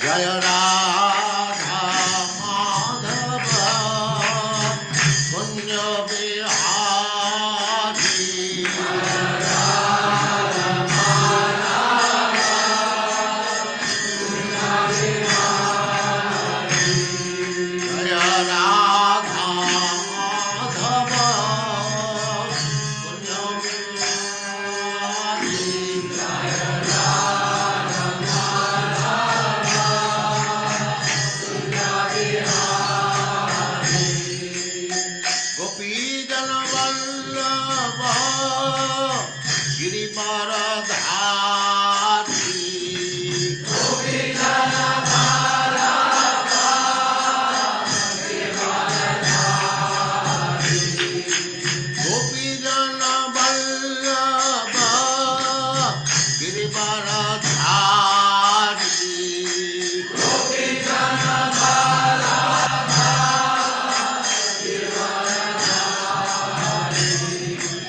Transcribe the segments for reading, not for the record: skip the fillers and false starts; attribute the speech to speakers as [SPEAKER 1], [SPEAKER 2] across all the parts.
[SPEAKER 1] जय राधा माधव कुंज बिहारी जय राधा माधव कुंज बिहारी गोपीजन वल्लभ गिरिवरधारी गोपीजन वल्लभ गिरिवरधारी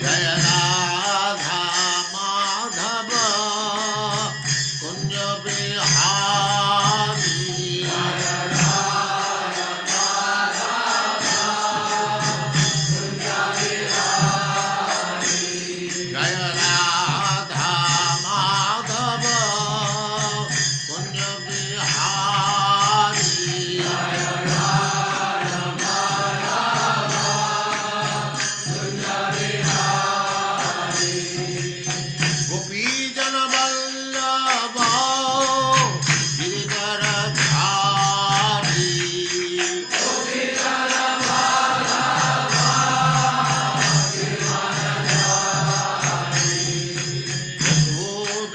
[SPEAKER 1] जय राधा माधव कुंज बिहारी जय राधा माधव कुंज बिहारी गोपीजन वल्लभ गिरिवरधारी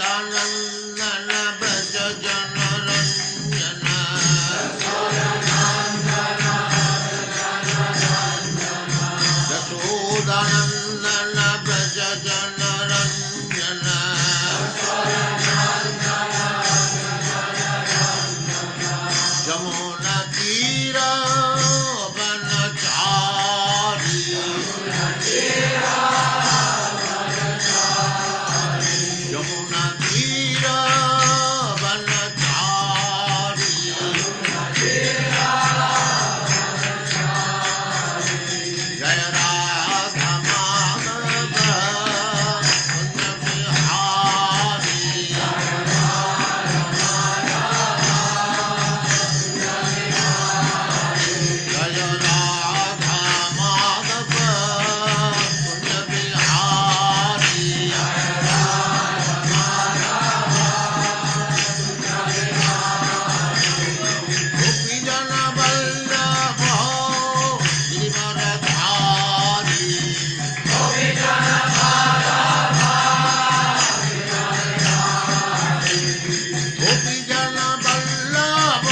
[SPEAKER 1] यशोदानंदन व्रज जनरंजन यशोदानंदन व्रज जनरंजन जमुना तीर वनचारी यमुना तीर वनचारी जय राधा माधव कुंज बिहारी जय राधा माधव कुंज बिहारी गोपीजन वल्लभ गिरिवरधारी गोपीजन वल्लभ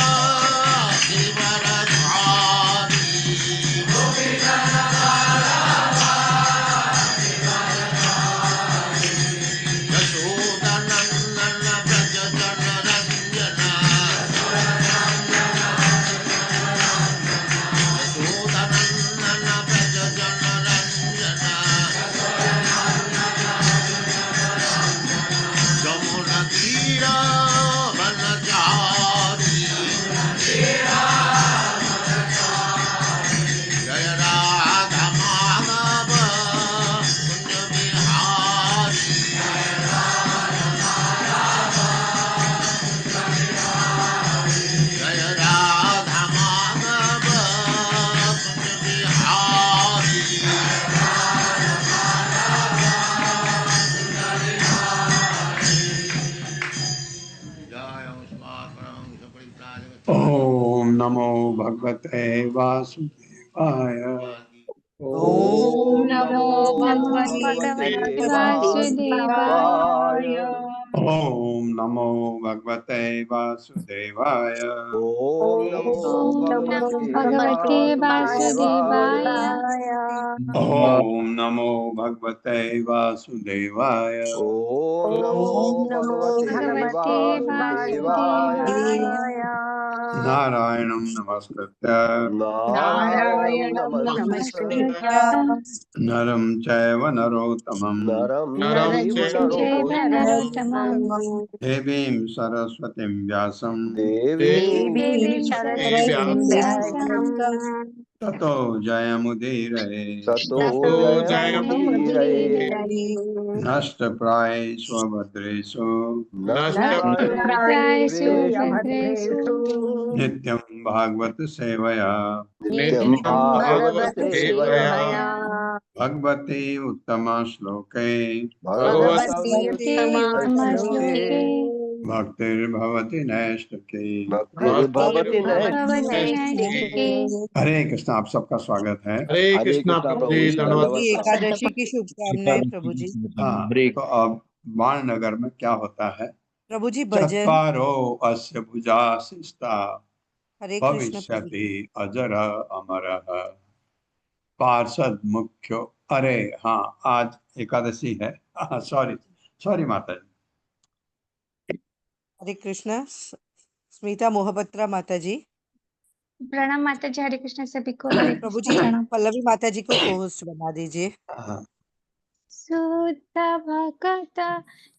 [SPEAKER 1] गिरिवरधारी यशोदानंदन व्रज जनरंजन यशोदानंदन व्रज जनरंजन जमुना तीर वनचारी जय राधा माधव कुंज बिहारी जय राधा माधव कुंज बिहारी जय उस्माकं सपरित्राजगत
[SPEAKER 2] ओम नमो भगवते वासुदेवाय।
[SPEAKER 3] ओम नमो
[SPEAKER 4] भगवते
[SPEAKER 3] भगवते वासुदेवाय।
[SPEAKER 2] ओम नमो भगवते वासुदेवाय।
[SPEAKER 4] ओम नमो
[SPEAKER 3] ओम नमो
[SPEAKER 4] भगवते
[SPEAKER 3] भगवते वासुदेवाय।
[SPEAKER 2] ओम नमो भगवते वासुदेवाय।
[SPEAKER 4] ओम नमो
[SPEAKER 3] ओम नमो
[SPEAKER 4] भगवते
[SPEAKER 3] भगवते
[SPEAKER 4] वासुदेवाय।
[SPEAKER 3] वासुदेवाय।
[SPEAKER 2] नारायणं नमस्कृत्य
[SPEAKER 4] नारायणं नमस्कृत्य
[SPEAKER 2] नरं चैव नरोत्तमं
[SPEAKER 4] नरं
[SPEAKER 3] नरं
[SPEAKER 4] चैव
[SPEAKER 3] चैव
[SPEAKER 4] नरोत्तमं
[SPEAKER 3] नरोत्तमं
[SPEAKER 2] देवीं सरस्वतीं व्यासं
[SPEAKER 3] देवीं सरस्वतीं व्यासं
[SPEAKER 2] ततो जयमुदीरये
[SPEAKER 4] ततो
[SPEAKER 3] ततो
[SPEAKER 4] जयमुदीरये
[SPEAKER 2] नष्टप्रायेषु भद्रेषु
[SPEAKER 3] नष्टप्रायेषु भद्रेषु
[SPEAKER 2] नित्यं भागवत सेवया
[SPEAKER 4] नित्यं भागवत सेवया
[SPEAKER 2] भगवती उत्तमश्लोके
[SPEAKER 3] भगवति
[SPEAKER 4] उत्तमश्लोके
[SPEAKER 3] उत्तमश्लोके
[SPEAKER 2] भक्तिर्भवति नैष्ठिकी।
[SPEAKER 4] भक्तिर्भवति
[SPEAKER 3] भगवति
[SPEAKER 4] नैष्ठिके।
[SPEAKER 3] नैष्ठिके।
[SPEAKER 2] हरे कृष्ण, आप सबका स्वागत है।
[SPEAKER 4] हरे कृष्णा प्रभु जी,
[SPEAKER 5] प्रभु जी,
[SPEAKER 4] दंडवत
[SPEAKER 5] एकादशी की शुभकामनाएं प्रभु जी।
[SPEAKER 2] हाँ, तो अब बाणनगर में क्या होता है?
[SPEAKER 5] प्रभु जी भजन।
[SPEAKER 2] चत्वारो अस्य भुजा शिष्टा
[SPEAKER 5] हरे कृष्ण प्रभु
[SPEAKER 2] भविष्यति
[SPEAKER 5] जी।
[SPEAKER 2] अजर अमरः पार्षद मुख्य। अरे हाँ, आज एकादशी है। सॉरी सॉरी माता जी।
[SPEAKER 5] हरे कृष्ण। स्मिता मोहबत्रा माता जी।
[SPEAKER 3] प्रणाम माता जी। हरे कृष्ण सभी को। हरे
[SPEAKER 5] प्रभु
[SPEAKER 3] कृष्ण।
[SPEAKER 5] जी
[SPEAKER 3] प्रणाम।
[SPEAKER 5] पल्लवी माता जी को को-होस्ट बना दीजिए।
[SPEAKER 2] हाँ,
[SPEAKER 3] सुत भक्त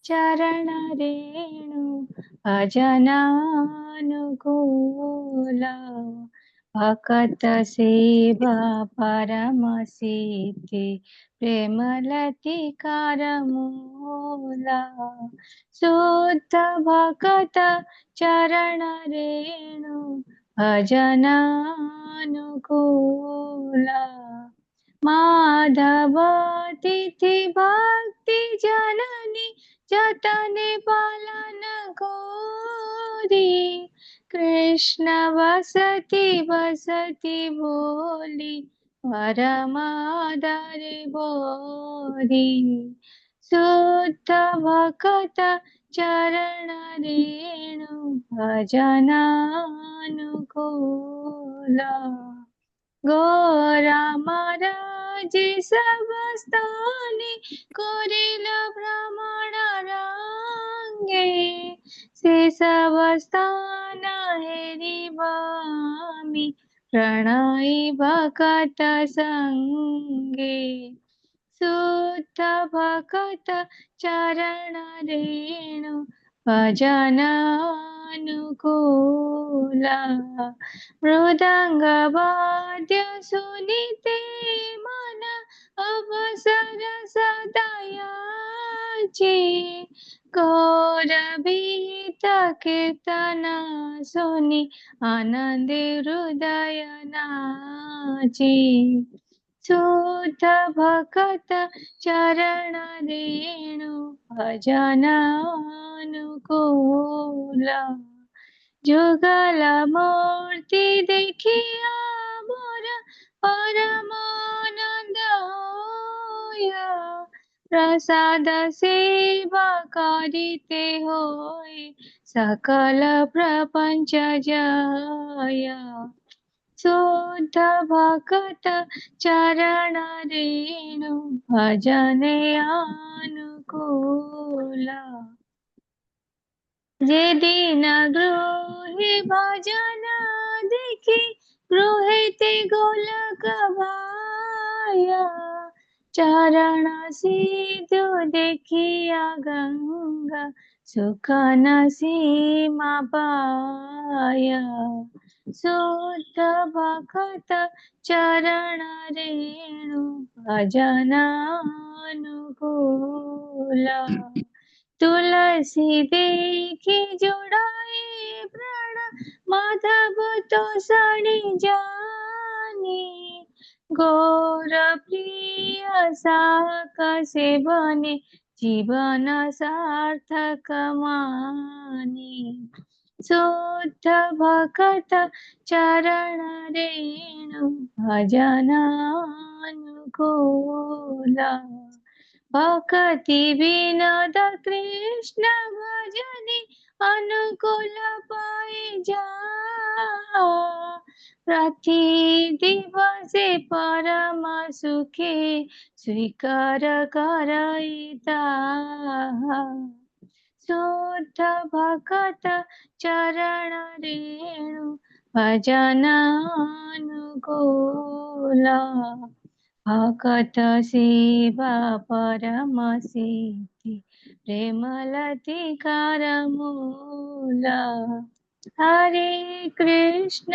[SPEAKER 3] चरण रेणु भजनानुकूल भक्त सेवा परम सिद्धि प्रेमलतिकार मूला सुत भक्त चरण रेणु भजनानुकूला माधव तिथि भक्ति जननी जतने पालन गोरी कृष्ण वसति वसति बोली परमादर बोरी शुद्ध भक्त चरण रेणु भजनानुकूला गोरा महाराज सबस्तानी कोरिल भ्रमण रंगे से सबस्तान हेरि बामी प्रणय भकत संगे सुत भकत चरण रेणु भजनानुकूला मृदंगवाद्य सुनीते मन अवसर सदयाचे गौरवीत कीर्तन सुनि आनंद हृदय नाचे शुद्ध भक्त चरण रेणु भजनानुकूला जुगल मूर्ति देखिया मोर परमानंद होया प्रसाद सेवा करिते होय सकल प्रपंच जया शुद्ध भक्त चरण रेणु भजने अनुकूला जे दीन गृहे भजन देखी गृहे ते गोलक भाया चरण सिधु देखिया गंगा सुख सीमा पाया शुद्ध भक्त चरण रेणु भजनानुकूला तुलसी देखी जुड़ाई प्राण माधव तो सड़ी जानी गौर प्रिय साक से बने जीवन सार्थक मानी शुद्ध भक्त चरण रेणु भजनानुकूला भक्ति विनोद कृष्ण भजनी अनुकूल पाए जा प्रति दिवसे परम सुखे स्वीकार करईता शुद्ध भक्त चरण रेणु भजनानुकूला भक्त सेवा परमसिद्धि प्रेमलतिकार मूला हरे कृष्ण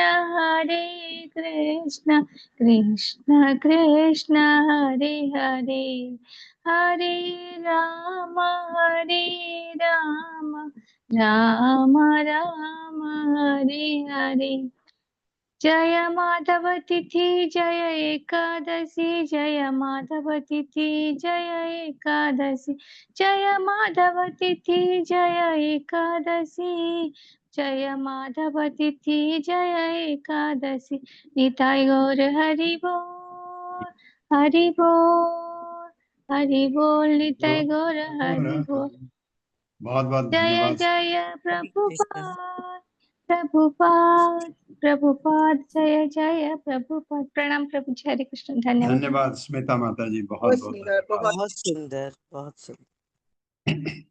[SPEAKER 3] कृष्ण कृष्ण हरे हरे हरे राम राम राम हरे हरे जय माधव तिथि जय एकादशी जय माधव तिथि जय एकादशी जय माधव तिथि जय एकादशी जय माधव तिथि जय एकादशी निताय गौर हरि बोल हरि बोल हरि बोल निताय गौर हरि बोल
[SPEAKER 2] बहुत बहुत
[SPEAKER 3] जय
[SPEAKER 2] धन्यवाद।
[SPEAKER 3] जय
[SPEAKER 5] कृष्ण
[SPEAKER 3] प्रभुपाद प्रभुपाद जय जय प्रभुपाद। प्रणाम प्रभु जी। हरे कृष्ण। धन्यवाद।
[SPEAKER 2] धन्यवाद स्मिता माता जी, बहुत
[SPEAKER 6] बहुत
[SPEAKER 2] बहुत
[SPEAKER 6] सुंदर,
[SPEAKER 2] धन्यवाद।
[SPEAKER 5] बहुत सुंदर, बहुत सुंदर।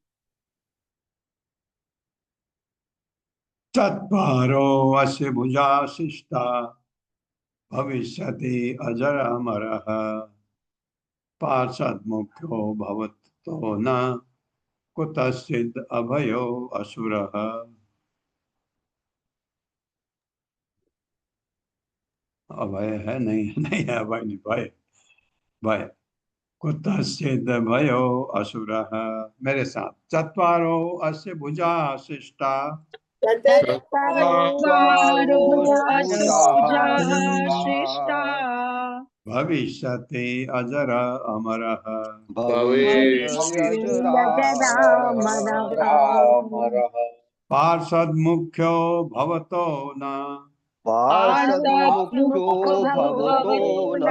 [SPEAKER 2] चत्वारो अस्य भुजा शिष्टा भविष्यति अजर अमरः पार्षद मुख्यो भवतो न कुतश्चित् अभयो असुरः। अभय है नहीं, नहीं है अभय, नहीं भय, भय कुतश्चित् भयो असुरः। मेरे साथ चत्वारो अस्य भुजा शिष्टा
[SPEAKER 6] चत्वारो
[SPEAKER 4] श्रेष्ठा
[SPEAKER 2] भविष्यति अजर अमरः पार्षद मुख्यो भवतो न
[SPEAKER 4] पार्षद मुख्यो भवतो न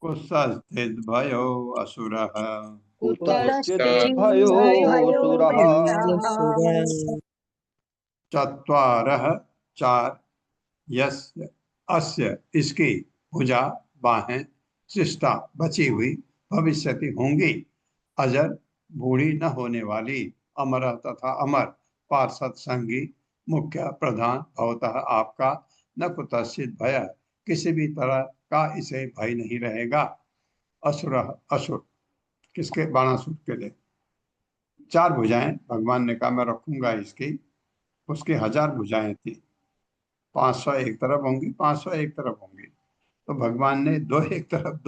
[SPEAKER 2] कुतश्चित् भयो असुरः।
[SPEAKER 4] कुतश्चित् भयोऽसुरः।
[SPEAKER 2] चत्वारः चार यस्य अस्य इसकी भुजा बाहें शिष्टा बची हुई भविष्यति होंगी अजर बूढ़ी न होने वाली अमर तथा अमर पार्षद संगी मुख्य प्रधान भवतः आपका न कुतश्चित भय किसी भी तरह का इसे भय नहीं रहेगा। असुर असुर किसके? बाणासुर के लिए चार भुजाएं भगवान ने कहा मैं रखूंगा इसकी, उसकी 1000 भुजाएं थी, 500 एक तरफ होंगी, 500 एक तरफ होंगी, तो भगवान ने दो एक तरफ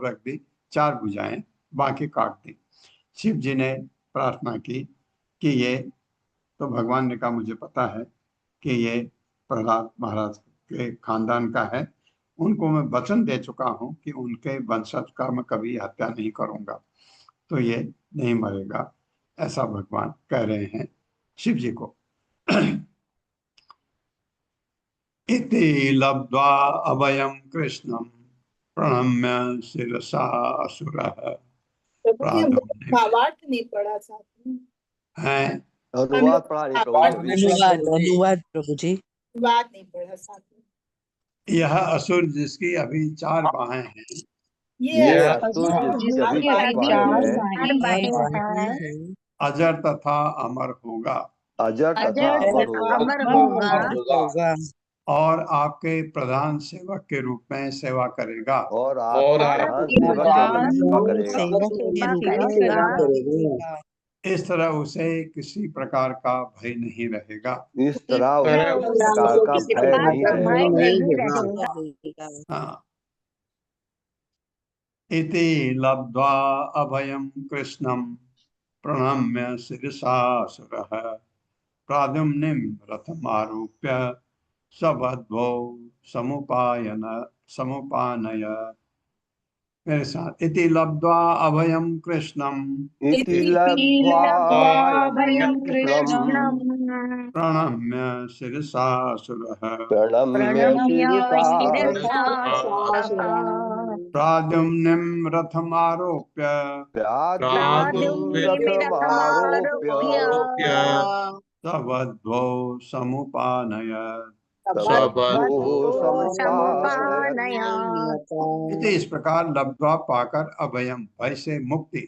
[SPEAKER 2] रख दी, चार भुजाएं बाकी काट दी। शिव जी ने प्रार्थना की कि ये, तो भगवान ने कहा मुझे पता है कि ये प्रहलाद महाराज के खानदान का है, उनको मैं वचन दे चुका हूं कि उनके वंशज का मैं कभी हत्या नहीं करूंगा, तो ये नहीं मरेगा, ऐसा भगवान कह रहे हैं शिव जी को। इति लब्ध्वा अभयं कृष्णं प्रणम्य शिरसा असुरः
[SPEAKER 6] प्रभु जी
[SPEAKER 2] प्रादुम्ने
[SPEAKER 6] भावार्थ नहीं पढ़ा साथ में।
[SPEAKER 2] हैं।
[SPEAKER 4] अनुवाद पढ़ा रहे प्रभु जी।
[SPEAKER 5] अनुवाद प्रभु जी।
[SPEAKER 6] अनुवाद नहीं पढ़ा साथ में।
[SPEAKER 2] यह असुर जिसकी अभी 4 बाहें हैं,
[SPEAKER 6] ये
[SPEAKER 4] असुर जिसके अभी
[SPEAKER 2] अजर तथा अमर होगा
[SPEAKER 4] अजर तथा अमर होगा
[SPEAKER 2] और आपके प्रधान सेवक के रूप में सेवा करेगा।
[SPEAKER 4] और आपके प्रधान सेवक के रूप में सेवा करेगा।
[SPEAKER 2] इस तरह उसे किसी प्रकार का भय नहीं रहेगा।
[SPEAKER 4] इस तरह उसे किसी प्रकार का भय नहीं रहेगा।
[SPEAKER 2] हाँ। इति लब्ध्वा अभयं कृष्णं प्रणम्य शिरसा असुरः प्राद्युम्निं रथमारूप्य सबद्भो समुपानय। मेरे साथ इति लब्ध्वा अभयं कृष्णं
[SPEAKER 4] इति लब्ध्वा अभयं कृष्णं
[SPEAKER 2] प्रणम्य शिरसा असुरः
[SPEAKER 4] प्रणम्य शिरसा
[SPEAKER 2] प्राद्युम्निं रथमारोप्य सबद्भो समुपानयत्। इस प्रकार लब्ध्वा पाकर अभयम भय से मुक्ति,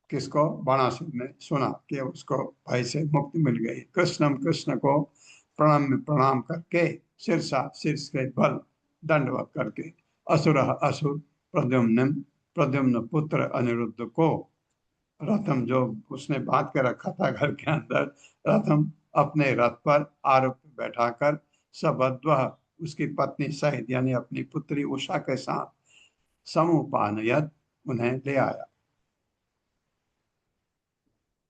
[SPEAKER 2] किसको? बाणासुर ने सुना कि उसको भय से मुक्ति मिल गई। कृष्णम कृष्ण को प्रणाम करके शीर्षा शीर्ष के बल दंडवत करके असुर असुर प्रद्युम्न पुत्र अनिरुद्ध को रथम जो उसने बांध के रखा था घर के अंदर, रथम अपने रथ पर आरोप बैठाकर सबद्वह उसकी पत्नी सहित यानी अपनी पुत्री उषा के साथ समुपानयत उन्हें ले आया।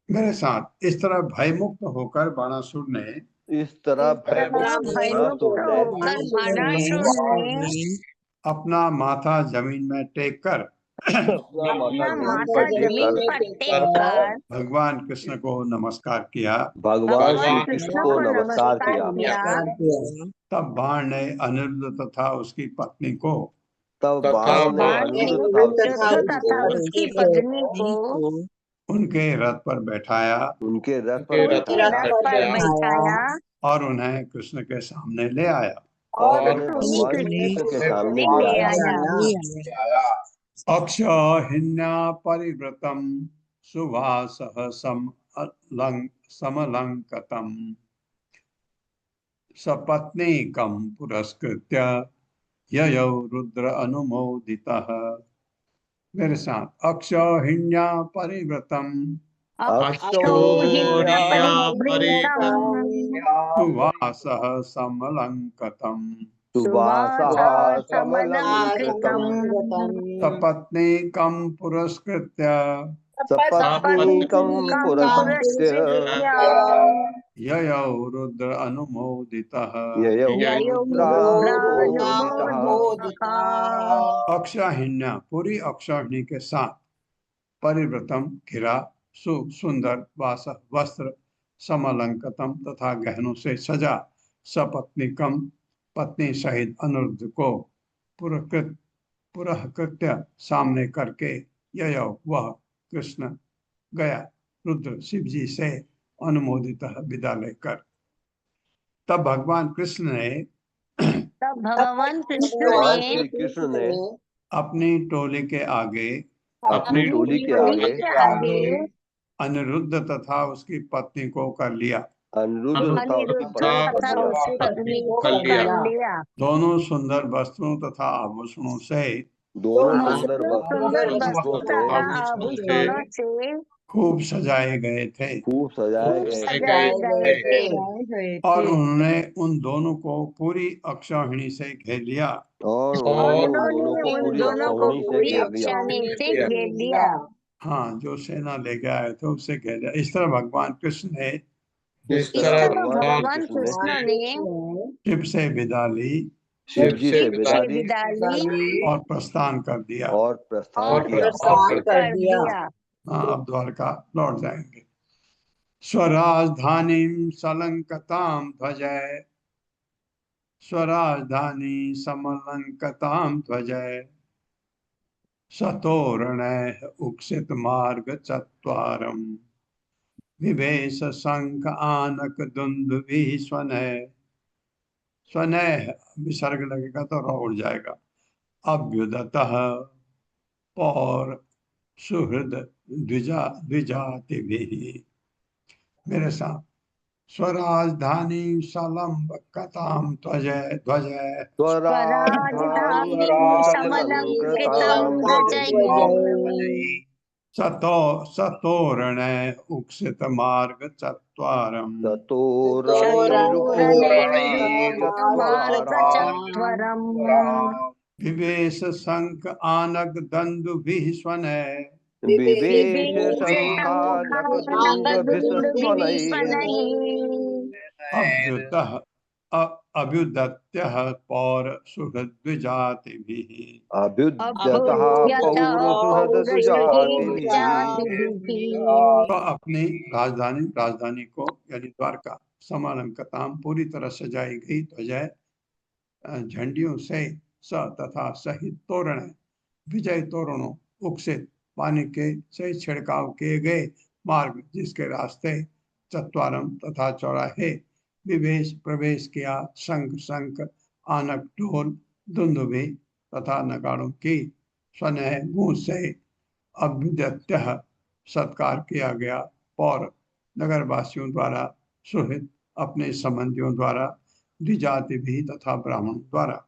[SPEAKER 2] मेरे साथ इस तरह भयमुक्त होकर बाणासुर ने अपना माथा जमीन में टेक कर भगवान कृष्ण को नमस्कार किया। तब बाण ने अनिरुद्ध तथा उसकी पत्नी को उनके रथ पर बैठाया और उन्हें कृष्ण के सामने ले आया। अक्षहिन्या परिव्रतम सुवासः समलंकतम सपत्नीकं पुरस्कृत्य ययौ रुद्र अनुमोदितः। मेरे साथ अक्षहिन्या परिव्रतम सुवासः समलंकतम सपत्नीकं पुरस्कृत्य ययौ रुद्र अनुमोदितः। अक्षहिन्या पूरी अक्षहिणी के साथ परिव्रतम घिरा सुंदर वास वस्त्र समलंकतम तथा गहनों से सजा सपत्नीकम पत्नी सहित अनिरुद्ध को पुरस्कृत्य सामने करके ययौ वह कृष्ण गया रुद्र शिव जी से अनुमोदित विदा लेकर। तब भगवान कृष्ण ने अपनी टोली के आगे अनिरुद्ध तथा उसकी पत्नी को कर लिया। दोनों सुंदर वस्त्रों तथा आभूषणों से खूब सजाए गए थे और उन्होंने उन दोनों को पूरी अक्षौहिणी से घेर लिया। हाँ, जो सेना लेके आए थे उससे घेर लिया। इस तरह भगवान कृष्ण ने शिव से विदा ली और प्रस्थान कर दिया। हाँ, अब द्वारका लौट जाएंगे। स्वराजधानी सलंकताम ध्वजय स्वराजधानी समलंकताम ध्वजय सतोरणैः उक्षित मार्ग चत्वारम विवेश शंख आनक दुंदुभि स्वनैः। स्वनैः विसर्ग लगेगा तो र उड़ जाएगा। अभ्युदतः पौर सुहृद द्विजातिभिः। मेरे साथ स्वराजधानी सलंकताम ध्वजय ध्वजय सतोरण उक्षित मार्ग चत्वारम विवेश शंख आनक दंदुभिः स्वनैः अभ्युदत्यः पौर सुहृद्विजातिभिः। तो अपनी राजधानी को यानी द्वारका समलंकताम पूरी तरह सजाई गई ध्वजय झंडियों से तथा सहित तोरण विजय तोरणों उक्षित पानी के से छिड़काव किए गए मार्ग जिसके रास्ते चत्वारम तथा चौराहे विवेश प्रवेश किया। शंख आनक ढोल दुंदुभि तथा नगाड़ों की स्वनः गूंज से अभ्युदत्य सत्कार किया गया। और नगरवासियों द्वारा सुहित अपने संबंधियों द्वारा, द्विजाति भी तथा ब्राह्मण द्वारा।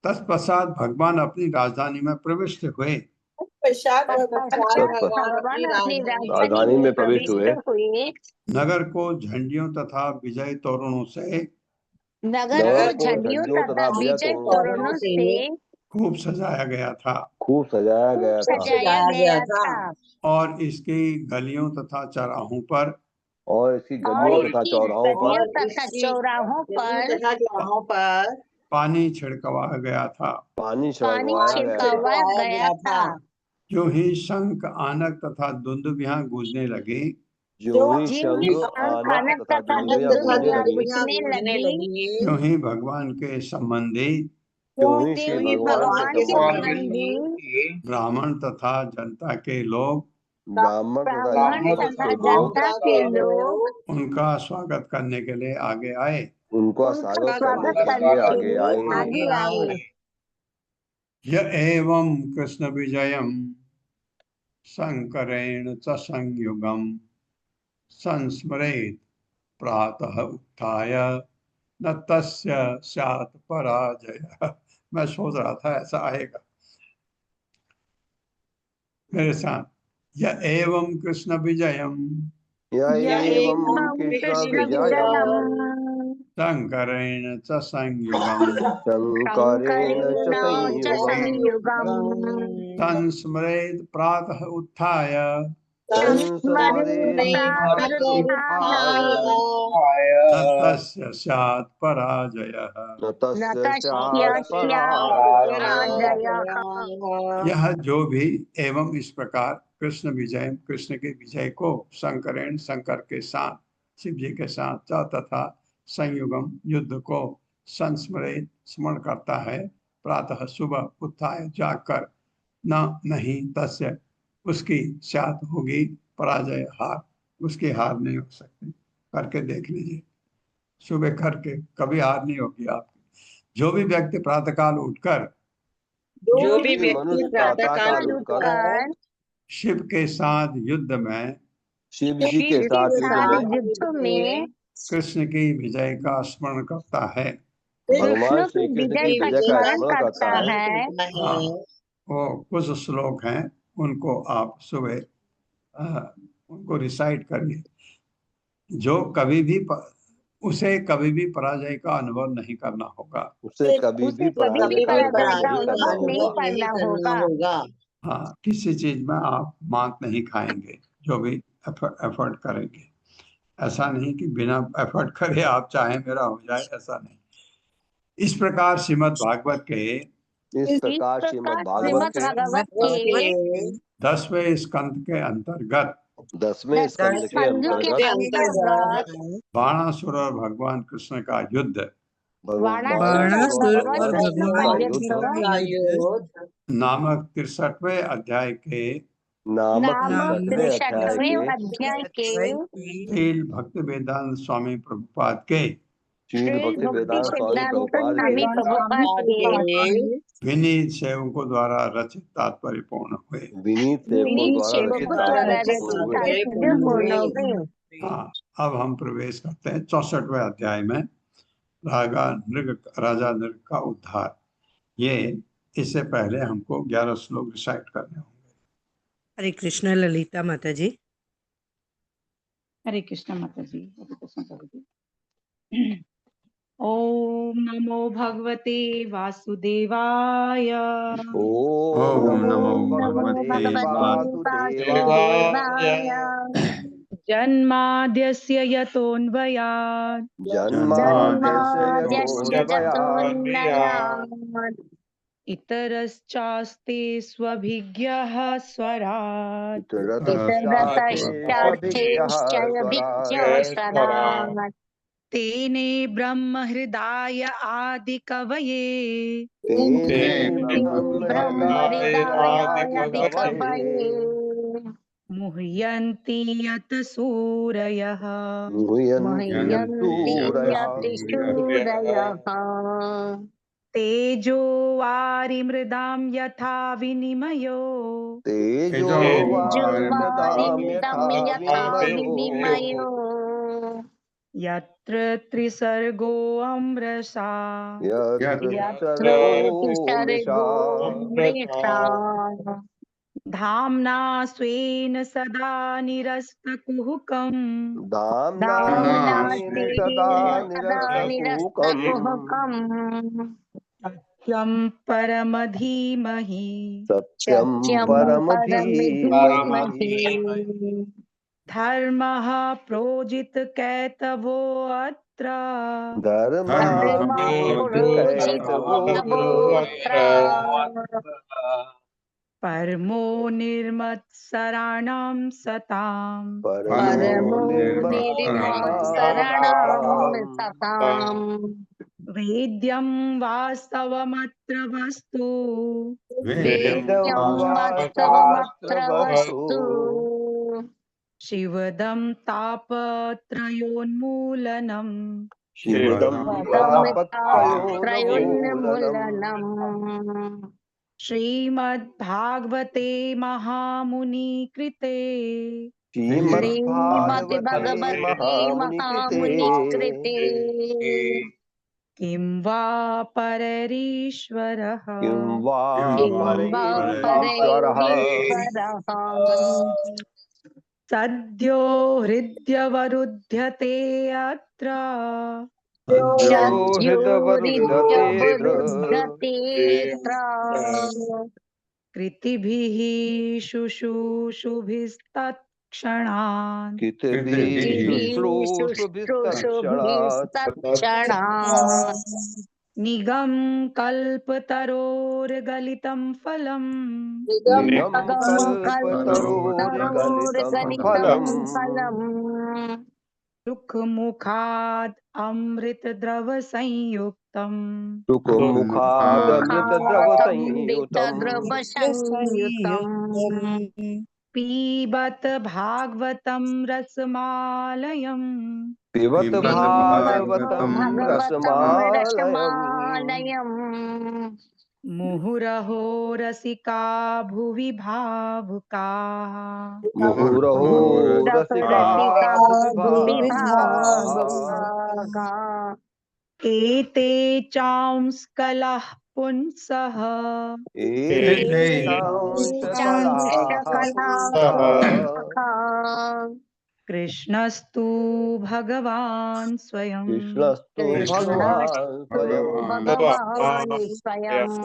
[SPEAKER 2] तत्पश्चात भगवान अपनी राजधानी में प्रविष्ट हुए।
[SPEAKER 6] पश्चात
[SPEAKER 3] भगवान अपनी
[SPEAKER 4] राजधानी में प्रविष्ट हुए।
[SPEAKER 2] नगर को झंडियों तथा विजय तोरणों से
[SPEAKER 3] नगर को झंडियों तथा विजय तोरणों से
[SPEAKER 2] खूब सजाया गया था।
[SPEAKER 4] खूब सजाया गया था।
[SPEAKER 3] सजाया गया था
[SPEAKER 2] और इसकी गलियों तथा चौराहों पर
[SPEAKER 4] और इसकी गलियों तथा चौराहों पर
[SPEAKER 2] पानी छिड़कवाया गया था।
[SPEAKER 4] पानी छिड़कवाया गया था।
[SPEAKER 2] जो ही शंख, आनक तथा दुंदुभियां गूंजने लगी,
[SPEAKER 4] जो ही शंख, आनक तथा दुंदुभियां गूंजने लगी,
[SPEAKER 2] जो ही भगवान के संबंधी
[SPEAKER 4] भगवान के संबंधी
[SPEAKER 2] ब्राह्मण तथा जनता के लोग उनका स्वागत करने के लिए आगे आए।
[SPEAKER 4] उनका स्वागत करने के लिए आगे आए।
[SPEAKER 2] यह एवं कृष्ण विजयम शंकरेण च संयुगम संस्मरेत प्रातः उत्थाय न तस्य स्यात् पराजय। मैं सोच रहा था ऐसा आएगा मेरे साथ। यह एवं कृष्ण विजयम शंकरेण च संयुगम संस्मरेत प्रातः उत्थाय तस्य स्यात् पराजयः। यह जो भी एवं इस प्रकार कृष्ण विजय, कृष्ण के विजय को शंकरेण शंकर के साथ, शिव जी के साथ तथा संयुगम युद्ध को संस्मरित स्मरण करता है, प्रातः सुबह उत्थाय जाकर, नहीं तस्य उसकी स्यात् होगी पराजय हार, उसकी हार नहीं हो सकती। करके देख लीजिए, सुबह करके कभी हार नहीं होगी आपकी। जो भी व्यक्ति प्रातःकाल उठकर शिव के साथ युद्ध में
[SPEAKER 4] शिव जी के साथ
[SPEAKER 3] युद्ध में
[SPEAKER 2] कृष्ण की विजय का स्मरण करता है,
[SPEAKER 4] भगवान श्री कृष्ण की विजय का स्मरण करता है।
[SPEAKER 2] वो कुछ श्लोक हैं, उनको आप सुबह उनको रिसाइट करिए। जो कभी भी उसे कभी भी पराजय का अनुभव नहीं करना होगा।
[SPEAKER 4] उसे कभी भी पराजय का अनुभव नहीं करना होगा।
[SPEAKER 2] हाँ, किसी चीज में आप मात नहीं खाएंगे जो भी एफर्ट करेंगे। ऐसा नहीं कि बिना एफर्ट करे आप चाहे मेरा हो जाए, ऐसा नहीं। इस प्रकार श्रीमद् भागवत के 10वें स्कंद के अंतर्गत बाणासुर और भगवान कृष्ण का युद्ध नामक 63वें अध्याय के श्रील भक्ति वेदांत स्वामी प्रभुपाद के विनीत सेवकों द्वारा रचित तात्पर्यपूर्ण हुए। हाँ, अब हम प्रवेश करते हैं 64वें अध्याय में, राजा नृग का उद्धार। ये इससे पहले हमको 11 श्लोक रिसाइट करने होंगे।
[SPEAKER 5] हरे कृष्ण ललिता माता जी।
[SPEAKER 7] हरे कृष्ण माता जी। ओम नमो भगवते वासुदेवाय।
[SPEAKER 2] ओम नमो भगवते वासुदेवाय।
[SPEAKER 7] जन्माद्यस्य यतोऽन्वयात् इतरश्चास्ते स्वभिज्ञः स्वराट् तेने ब्रह्म हृदय आदि कवये मुह्यन्ति यत् सूरयः। तेजो वारिमृदां यथा विनिमयो यत्र त्रिसर्गो अमृषा
[SPEAKER 4] यत्र मृषा
[SPEAKER 7] धाम्ना स्वेन सदा निरस्तकुहकम्
[SPEAKER 4] धाम्ना
[SPEAKER 3] धाम्ना
[SPEAKER 4] स्वेन सदा निरस्तकुहकम्
[SPEAKER 7] सत्यं परमधीमहि
[SPEAKER 4] सत्यं
[SPEAKER 3] सत्यं
[SPEAKER 4] परमधीमहि
[SPEAKER 7] धर्मः प्रोजितकैतवोऽत्र
[SPEAKER 4] धर्मप्रोजितकैतवोऽत्र
[SPEAKER 7] परमो निर्मत्सराणां सताम्
[SPEAKER 4] परमो निर्मत्सराणां सताम्
[SPEAKER 3] वेद्यं
[SPEAKER 7] वेद्यं वास्तवमत्र वस्तु
[SPEAKER 4] वेदं
[SPEAKER 3] वास्तवमत्र
[SPEAKER 4] वास्तवमत्र
[SPEAKER 3] वस्तु
[SPEAKER 4] वस्तु
[SPEAKER 7] शिवदं तापत्रयोन्मूलनम्
[SPEAKER 4] शिवदं तापत्रयोन्मूलनम्
[SPEAKER 3] त्रयोन्मूलनम्
[SPEAKER 7] श्रीमद्भागवते महामुनिकृते
[SPEAKER 3] श्रीमद्
[SPEAKER 4] श्रीमद्भागवते
[SPEAKER 3] भगवते
[SPEAKER 4] महामुनिकृते
[SPEAKER 3] महामुनिकृते
[SPEAKER 7] किं वा पररीश्वरः
[SPEAKER 4] किं वा
[SPEAKER 3] किं वा
[SPEAKER 4] परेश्वरः
[SPEAKER 3] परेश्वरः
[SPEAKER 7] सद्यो हृद्यवरुध्यते अत्र
[SPEAKER 4] हृदवरुध्यतेऽत्र
[SPEAKER 3] शत्योरित्यवरुध्यतेऽत्र
[SPEAKER 7] कृतिभिः शुश्रूषुभिस्तत्क्षणान्
[SPEAKER 4] कृतिभिः शुश्रूषुभिस्तत्क्षणात्
[SPEAKER 3] शुश्रूषुभिस्तत्क्षणात्
[SPEAKER 7] निगम कल्पतरोर्गलितं फलम्
[SPEAKER 4] निगम
[SPEAKER 3] कल्पतरोर्गलितं
[SPEAKER 4] कल्पतरोर्गलितं फलम्
[SPEAKER 3] फलम्
[SPEAKER 7] सुखमुखाद् अमृतद्रवसंयुक्तम्
[SPEAKER 4] सुखमुखादमृतद्रवसंयुतम्
[SPEAKER 3] संयुतम्
[SPEAKER 7] पीबत भागवतं रसमालयम्
[SPEAKER 4] पिबत भागवतं
[SPEAKER 3] भगवतं
[SPEAKER 4] रसमालयम्
[SPEAKER 3] रसमालयम्
[SPEAKER 7] मुहुरहो रसिका भुवि भावुकाः
[SPEAKER 4] मुहुरहो रसिका
[SPEAKER 3] रसिका
[SPEAKER 4] भुवि भावुकाः
[SPEAKER 3] विभागा
[SPEAKER 7] एते चांस्कलः पुंसः
[SPEAKER 4] एतेषांशकलाः पुंसः
[SPEAKER 7] कृष्णस्तु भगवान् स्वयं
[SPEAKER 4] कृष्णस्तु भगवान् स्वयम्
[SPEAKER 3] भगवान् स्वयम्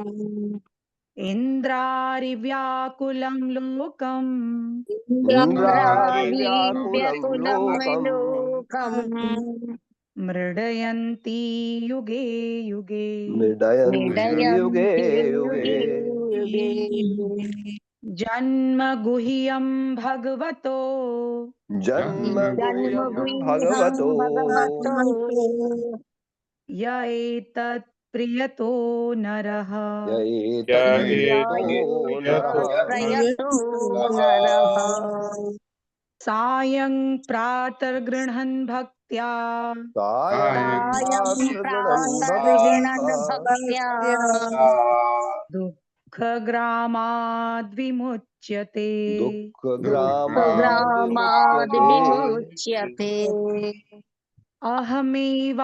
[SPEAKER 7] इन्द्रारिव्याकुलं लोकम्
[SPEAKER 4] इन्द्रारिव्याकुलं
[SPEAKER 3] इन्द्रादिव्याकुलं
[SPEAKER 4] लोकम्
[SPEAKER 3] लोकम्
[SPEAKER 7] मृडयन्ती युगे युगे
[SPEAKER 4] मृडयन्ति युगे
[SPEAKER 3] निडयन्ति
[SPEAKER 4] युगे
[SPEAKER 3] युगे युगे
[SPEAKER 7] जन्म गुह्यं भगवतो
[SPEAKER 4] जन्म गुह्यं
[SPEAKER 3] जन्मगुह्यं
[SPEAKER 4] भगवतो
[SPEAKER 3] भगवतो
[SPEAKER 7] य एतत् प्रियतो नरः
[SPEAKER 4] य एतत्प्रियतो नरः
[SPEAKER 3] प्रयतो नरः
[SPEAKER 7] सायं प्रातर्गृह्णन् भक्त्या
[SPEAKER 4] सायं
[SPEAKER 3] सायं
[SPEAKER 4] प्रातर्गृणन्
[SPEAKER 3] प्रातर्गृणन्
[SPEAKER 4] भक्त्या
[SPEAKER 3] भक्त्या
[SPEAKER 7] दुःखग्रामाद्विमुच्यते
[SPEAKER 4] दुःखग्रामाद् विमुच्यते
[SPEAKER 3] दुःखग्रामाद्विमुच्यते
[SPEAKER 7] अहमेवासमेवाग्रे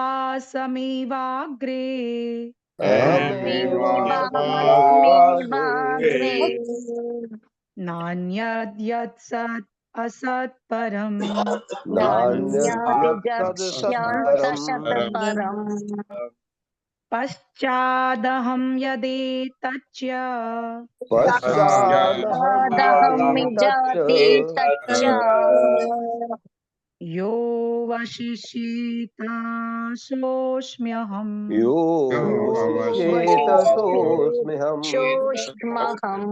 [SPEAKER 3] अहमेवाहमेवाग्रे
[SPEAKER 7] नान्यद्यत्सत् असत्परम्
[SPEAKER 4] नान्यद्यत्सदसत्परम्
[SPEAKER 3] नान्यद्यत्सदसत्परम्
[SPEAKER 7] पश्चादहं यदेतच्च
[SPEAKER 4] पश्चादहं
[SPEAKER 3] तदहं
[SPEAKER 4] यदेतच्च
[SPEAKER 3] जाते तच्च
[SPEAKER 7] यो वशिष्येतासोऽस्म्यहम्
[SPEAKER 4] यो वशिष्येत सोऽस्म्यहम्
[SPEAKER 3] शोष्महम्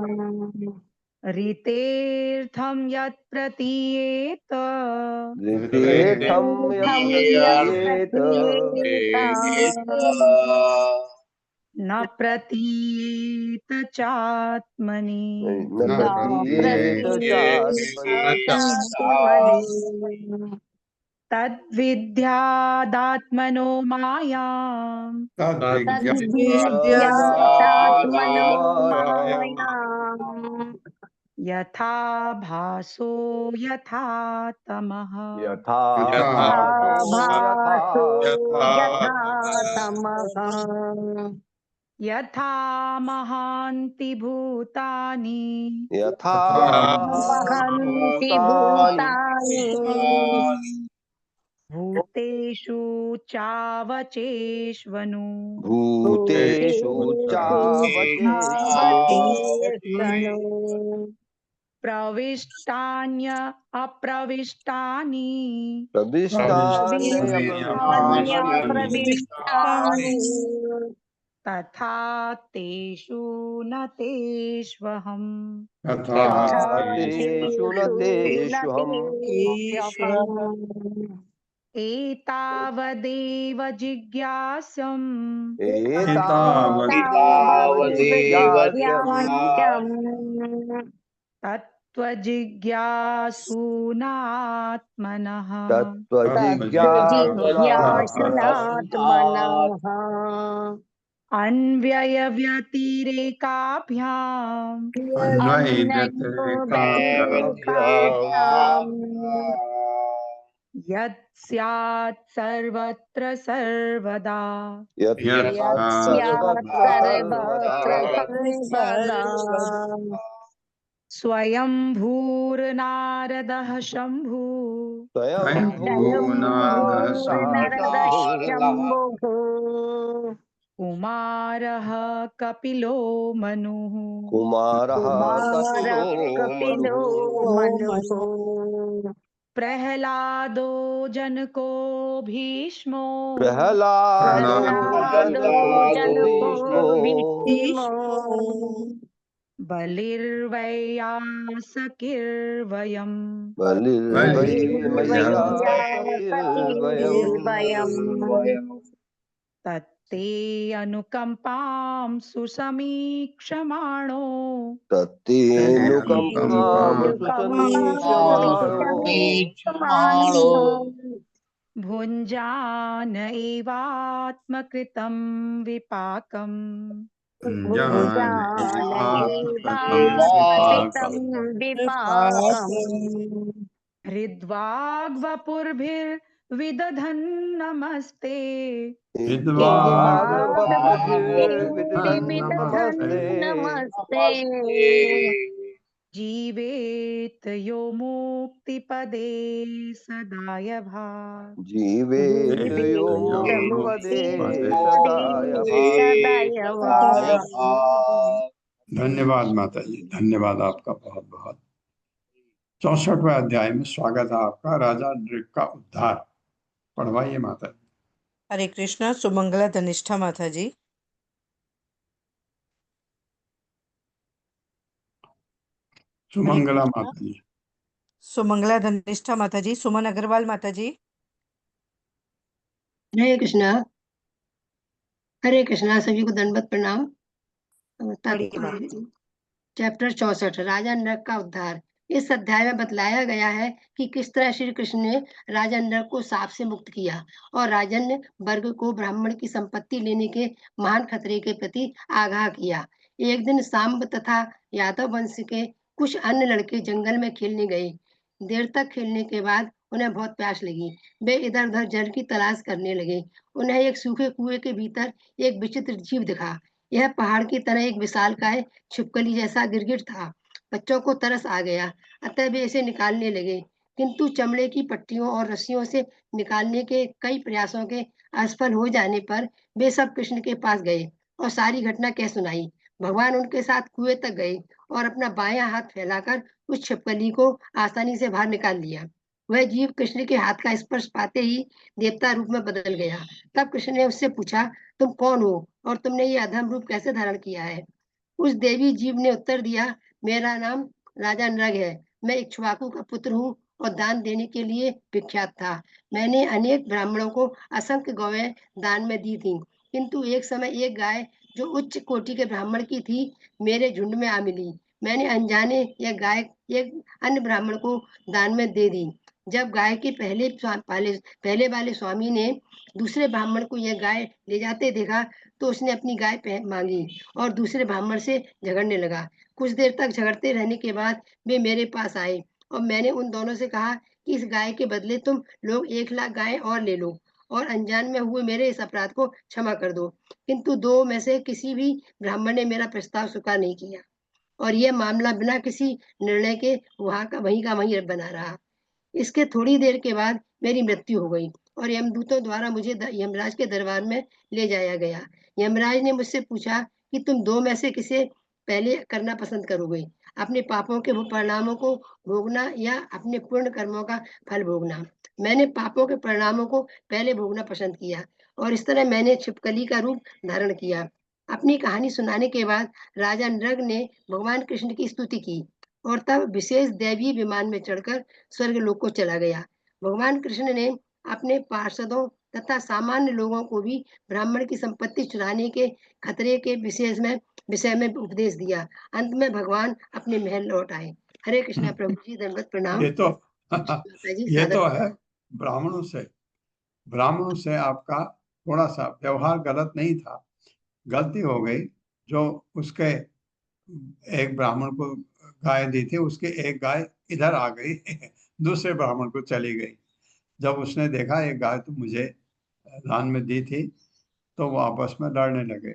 [SPEAKER 7] ऋतेऽर्थं यत् प्रतीयेत
[SPEAKER 4] ऋतेऽर्थं यत्
[SPEAKER 3] तीर्थं
[SPEAKER 4] प्रतीयेत
[SPEAKER 3] यत्प्रतीयेत
[SPEAKER 7] न प्रतीयेत चात्मनि
[SPEAKER 4] न
[SPEAKER 3] न
[SPEAKER 4] प्रतीयेत चात्मनि
[SPEAKER 3] प्रतीयेतात्मनि
[SPEAKER 7] तद्विद्यादात्मनो मायाम्
[SPEAKER 4] तद्विद्यादात्मनो
[SPEAKER 3] तद्विद्यादात्मनो
[SPEAKER 4] मायाम्
[SPEAKER 3] मायाम्
[SPEAKER 7] यथा भासो यथा तमः
[SPEAKER 4] यथा
[SPEAKER 2] यथा
[SPEAKER 4] भासो यथा
[SPEAKER 8] तमः
[SPEAKER 7] यथा महान्ति भूतानि
[SPEAKER 4] यथा
[SPEAKER 8] महन्ति
[SPEAKER 4] भूतानि
[SPEAKER 8] भूतानि
[SPEAKER 7] भूतेषु चावचेष्वनु
[SPEAKER 4] भूतेषु चावचेष्वनु
[SPEAKER 8] चावचेष्वनु
[SPEAKER 7] प्रविष्टान्य अप्रविष्टानि
[SPEAKER 8] प्रविष्टान्यप्रविष्टानि
[SPEAKER 7] तथा तेषु न तेष्वहम्
[SPEAKER 2] तथा
[SPEAKER 4] तेषु न तेष्वहम्
[SPEAKER 7] एतावदेव जिज्ञासम्
[SPEAKER 4] एतावदेव जिज्ञास्यम्
[SPEAKER 7] तत्त्वजिज्ञासूनात्मनः
[SPEAKER 8] तत्त्वजिज्ञासुनात्मनः
[SPEAKER 7] अन्वयव्यतिरेकाभ्याम्
[SPEAKER 8] अन्ययोरेकाभ्याम्
[SPEAKER 7] यत् स्यात् सर्वत्र सर्वदा
[SPEAKER 4] यत्
[SPEAKER 8] यस्यात् सर्वत्र सर्वदा
[SPEAKER 7] स्वयंभूर्नारदः शम्भु
[SPEAKER 8] स्वयंभूर्नारदः शम्भुः
[SPEAKER 7] कुमारः कपिलो मनुः
[SPEAKER 4] कुमारः
[SPEAKER 8] कपिलो मनुः
[SPEAKER 7] प्रह्लादो जनको भीष्मो
[SPEAKER 4] प्रह्लादो
[SPEAKER 8] जनको
[SPEAKER 4] भीष्मो
[SPEAKER 7] बलिर्वैयासकिर्वयम्
[SPEAKER 4] बलिर्वैयासकिर्वयम्
[SPEAKER 7] तत्ते अनुकम्पां सुसमीक्षमाणो
[SPEAKER 4] तत्तेऽनुकम्पां सुसमीक्षमाणो
[SPEAKER 7] भुञ्जान एवात्मकृतं विपाकम्
[SPEAKER 8] भुञ्जानैवात्मकृतं विपाकम्
[SPEAKER 7] हृद्वाग्वपुर्भिर्विदधन् नमस्ते
[SPEAKER 4] नमस्ते
[SPEAKER 8] नमस्ते
[SPEAKER 7] जीवेत यो मुक्तिपदे सदाय भाग
[SPEAKER 4] जीवेत यो मुक्तिपदे सदाय
[SPEAKER 2] धन्यवाद माता जी, धन्यवाद आपका बहुत बहुत। 64वें अध्याय में स्वागत है आपका। राजा नृग का उद्धार पढ़वाइए माता जी।
[SPEAKER 5] हरे कृष्णा। सुमंगला धनिष्ठा माता जी।
[SPEAKER 2] सुमंगला माता जी।
[SPEAKER 5] सुमंगला धनिष्ठा माता जी। सुमन अग्रवाल माता जी।
[SPEAKER 9] हरे कृष्णा। हरे कृष्णा, सभी को दंडवत प्रणाम।
[SPEAKER 5] पढ़िए माता जी।
[SPEAKER 9] चैप्टर 64 राजा नरक का उद्धार। इस अध्याय में बतलाया गया है कि किस तरह श्री कृष्ण ने राजा नरक को साप से मुक्त किया और राजन्य वर्ग को ब्राह्मण की संपत्ति लेने के महान खतरे के प्रति आगाह किया। एक दिन सांब तथा यादव वंश के कुछ अन्य लड़के जंगल में खेलने गए। देर तक खेलने के बाद उन्हें बहुत प्यास लगी। वे इधर उधर जल की तलाश करने लगे। उन्हें एक सूखे कुएं के भीतर एक विचित्र जीव दिखा। यह पहाड़ की तरह एक विशालकाय छिपकली जैसा गिरगिट था। बच्चों को तरस आ गया, अतः वे इसे निकालने लगे, किंतु चमड़े की पट्टियों और रस्सियों से निकालने के कई प्रयासों के असफल हो जाने पर वे सब कृष्ण के पास गए और सारी घटना कह सुनाई। भगवान उनके साथ कुएं तक गए और अपना बायां हाथ फैलाकर उस छिपकली को आसानी से बाहर निकाल लिया। वह जीव कृष्ण के हाथ का स्पर्श पाते ही देवता रूप में बदल गया। तब कृष्ण ने उससे पूछा, तुम कौन हो और तुमने ये अधम रूप कैसे धारण किया है? उस देवी जीव ने उत्तर दिया, मेरा नाम राजा नृग है। मैं इक्ष्वाकु का पुत्र हूँ और दान देने के लिए विख्यात था। मैंने अनेक ब्राह्मणों को असंख्य गौएं दान में दी थी, किंतु एक समय एक गाय जो उच्च कोटि के ब्राह्मण की थी मेरे झुंड में आ मिली। मैंने अनजाने यह गाय एक अन्य ब्राह्मण को दान में दे दी। जब गाय के पहले वाले स्वामी ने दूसरे ब्राह्मण को यह गाय ले जाते देखा तो उसने अपनी गाय मांगी और दूसरे ब्राह्मण से झगड़ने लगा। कुछ देर तक झगड़ते रहने के बाद वे मेरे पास आए और मैंने उन दोनों से कहा कि इस गाय के बदले तुम लोग 1,00,000 गाय और ले लो और अनजान में हुए मेरे इस अपराध को क्षमा कर दो। किंतु 2 में से किसी भी ब्राह्मण ने मेरा प्रस्ताव स्वीकार नहीं किया और यह मामला बिना किसी निर्णय के वहीं का वहीं बना रहा। इसके थोड़ी देर के बाद मेरी मृत्यु हो गई और यमदूतों द्वारा मुझे यमराज के दरबार में ले जाया गया। यमराज ने मुझसे पूछा कि तुम 2 में से किसे पहले करना पसंद करोगे? अपने पापों के परिणामों को भोगना या अपने पुण्य कर्मों का फल भोगना? मैंने पापों के परिणामों को पहले भोगना पसंद किया और इस तरह मैंने छिपकली का रूप धारण किया। अपनी कहानी सुनाने के बाद राजा नृग ने भगवान कृष्ण की स्तुति की और तब विशेष दैवीय विमान में चढ़कर स्वर्गलोक को चला गया। भगवान कृष्ण ने अपने पार्षदों तथा सामान्य लोगों को भी ब्राह्मण की संपत्ति चुराने के खतरे के विषय में उपदेश दिया। अंत में भगवान अपने महल लौट आए। हरे कृष्णा प्रभु जी, दंडवत प्रणाम।
[SPEAKER 2] ये तो
[SPEAKER 9] माता जी,
[SPEAKER 2] ये तो
[SPEAKER 9] सादर
[SPEAKER 2] है ब्राह्मणों से आपका थोड़ा सा व्यवहार गलत नहीं था, गलती हो गई। जो उसके एक ब्राह्मण को गाय दी थी, उसकी एक गाय इधर आ गई दूसरे ब्राह्मण को चली गई। जब उसने देखा एक गाय तो मुझे दान में दी थी, तो वो आपस में लड़ने लगे।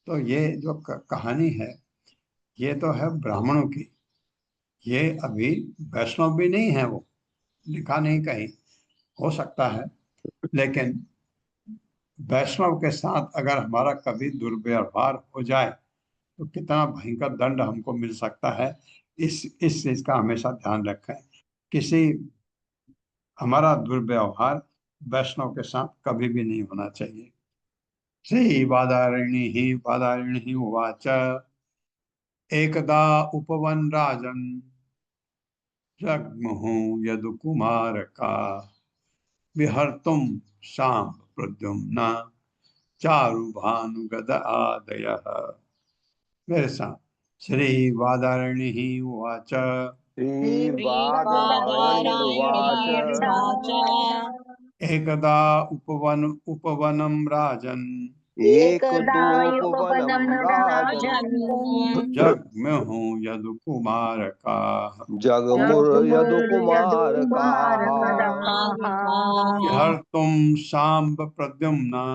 [SPEAKER 2] तो ये जो कहानी है, ये तो है ब्राह्मणों की। ये अभी वैष्णव भी नहीं है, वो लिखा नहीं कहीं, हो सकता है। लेकिन वैष्णव के साथ अगर हमारा कभी दुर्व्यवहार हो जाए तो कितना भयंकर दंड हमको मिल सकता है, इस चीज का हमेशा ध्यान रखें। किसी हमारा दुर्व्यवहार वैष्णव के साथ कभी भी नहीं होना चाहिए। श्री बादारिणी उवाच एकदा उपवन राजन जग्मुहु यदुकुमारका विहर्तुम शाम्ब प्रद्युम्ना चारुभानुगद आदयः। मेरे साथ श्री बादारिणी उवाच
[SPEAKER 4] श्रीबादरायणुवाच
[SPEAKER 2] एकदा उपवनं राजन्
[SPEAKER 4] एकदोपवनं राजन्
[SPEAKER 2] जग्मुहु यदुकुमारकाः
[SPEAKER 4] जगमुर्यदुकुमारकाः
[SPEAKER 2] विहर्तुं शाम्ब प्रद्युम्ना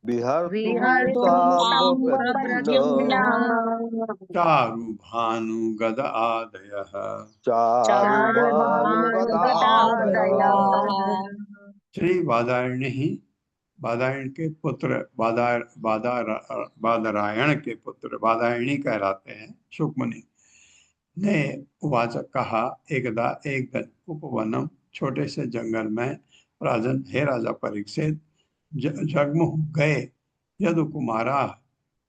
[SPEAKER 4] विहर्तुं साम्ब प्रद्युम्न
[SPEAKER 2] चारुभानुगद आदयः।
[SPEAKER 4] चारुभानुगदादयः।
[SPEAKER 2] श्री बादायण के पुत्र बादरायण के पुत्र बादायणी कहलाते हैं सुकमुनि ने उवाच कहा, एकदा एक दिन उपवनम छोटे से जंगल में राजन, हे राजा परीक्षित, जगमुह गए यदु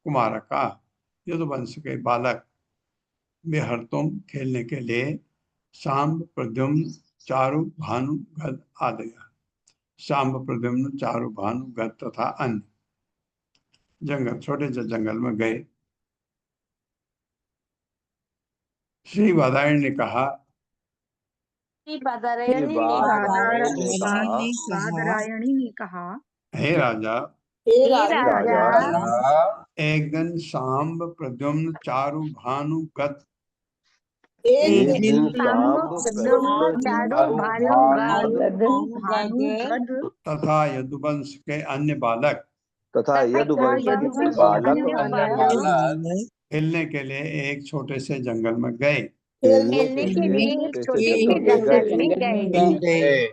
[SPEAKER 2] कुमारका यदुवंश के बालक विहर्तुम खेलने के लिए शाम्ब प्रद्युम्न चारु भानु गद आदि। शाम्ब प्रद्युम्न चारु भानु गद तथा अन्य छोटे से जंगल में गए। श्री बादायण ने कहा,
[SPEAKER 4] बादरायणी
[SPEAKER 7] ने कहा,
[SPEAKER 2] हे राजा,
[SPEAKER 6] हे
[SPEAKER 8] राजा
[SPEAKER 2] एक दिन शाम्ब प्रद्युम्न चारु भानु गद
[SPEAKER 4] एक दिन
[SPEAKER 8] शाम्ब प्रद्युम्न चारु भानुगद
[SPEAKER 2] तथा यदुवंश के अन्य बालक खेलने के लिए एक छोटे से जंगल में गए।
[SPEAKER 8] खेलने के लिए एक छोटे से जंगल में गए।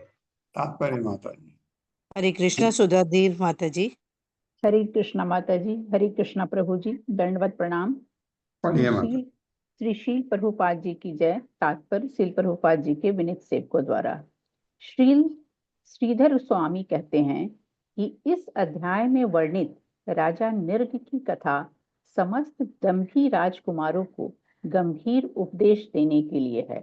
[SPEAKER 2] तात्पर्य माता जी।
[SPEAKER 5] हरे कृष्णा सुधाधीर माता जी।
[SPEAKER 10] हरे कृष्णा माता जी। हरे कृष्णा प्रभु जी, दंडवत प्रणाम।
[SPEAKER 2] पढ़िए माता।
[SPEAKER 10] श्री शील प्रभुपाद जी की जय। तात्पर्य शील प्रभुपाद जी के विनीत सेवकों द्वारा। श्रीधर स्वामी कहते हैं कि इस अध्याय में वर्णित राजा निर्ग की कथा समस्त दंभी राजकुमारों को गंभीर उपदेश देने के लिए है।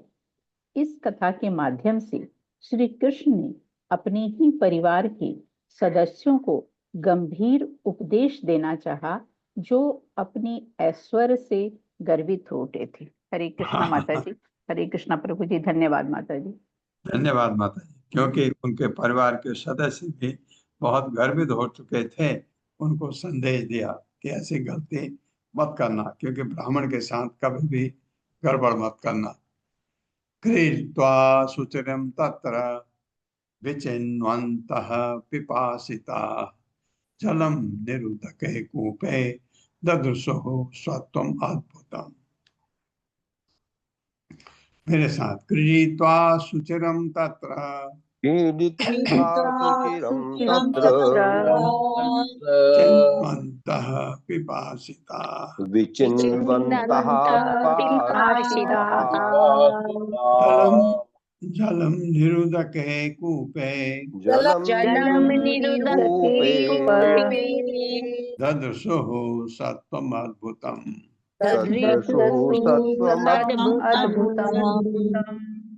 [SPEAKER 10] इस कथा के माध्यम से श्री कृष्ण ने अपने ही परिवार के सदस्यों को गंभीर उपदेश देना चाहा, जो अपने ऐश्वर्य से गर्वित हो उठे थे। हरे कृष्णा माता जी। हरे कृष्णा प्रभु जी। धन्यवाद माता जी।
[SPEAKER 2] धन्यवाद माता जी। क्योंकि उनके परिवार के सदस्य भी बहुत गर्वित हो चुके थे, उनको संदेश दिया कि ऐसी गलती मत करना, क्योंकि ब्राह्मण के साथ कभी भी गड़बड़ मत करना। कृत्वा शुचिरं तत्र विचिन्वन्तः पिपासिताः जलं निरुदके कूपे ददृशुः सत्वम् अद्भुतम्। मेरे साथ, गृहीत्वा शुचिरं तत्र चिन्वन्तः पिपासिताः
[SPEAKER 4] विचिन्वन्तः
[SPEAKER 2] जलं निरुदके कूपे ददृशुः सत्वम् अद्भुतम्।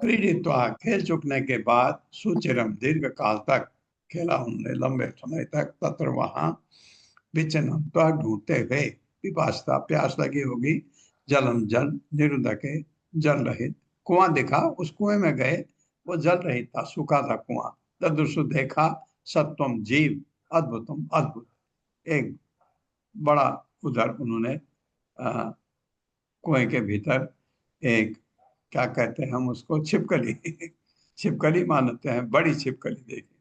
[SPEAKER 2] क्रीडित्वा खेल चुकने के बाद सुचिरम दीर्घ काल तक खेला उन्होंने, लंबे समय तक तत्र वहां विचनम ढूंढते हुए पिपासता प्यास लगी होगी, जलम जल निरुदके जल रहित कुआं दिखा, उस कुएं में गए, वो जल रहित था, सूखा था कुआं। तदृशु देखा सत्वम जीव अद्भुतम अद्भुत, एक बड़ा उधर उन्होंने कुएं के भीतर एक क्या कहते हैं हम उसको, छिपकली छिपकली मानते हैं, बड़ी छिपकली देखी।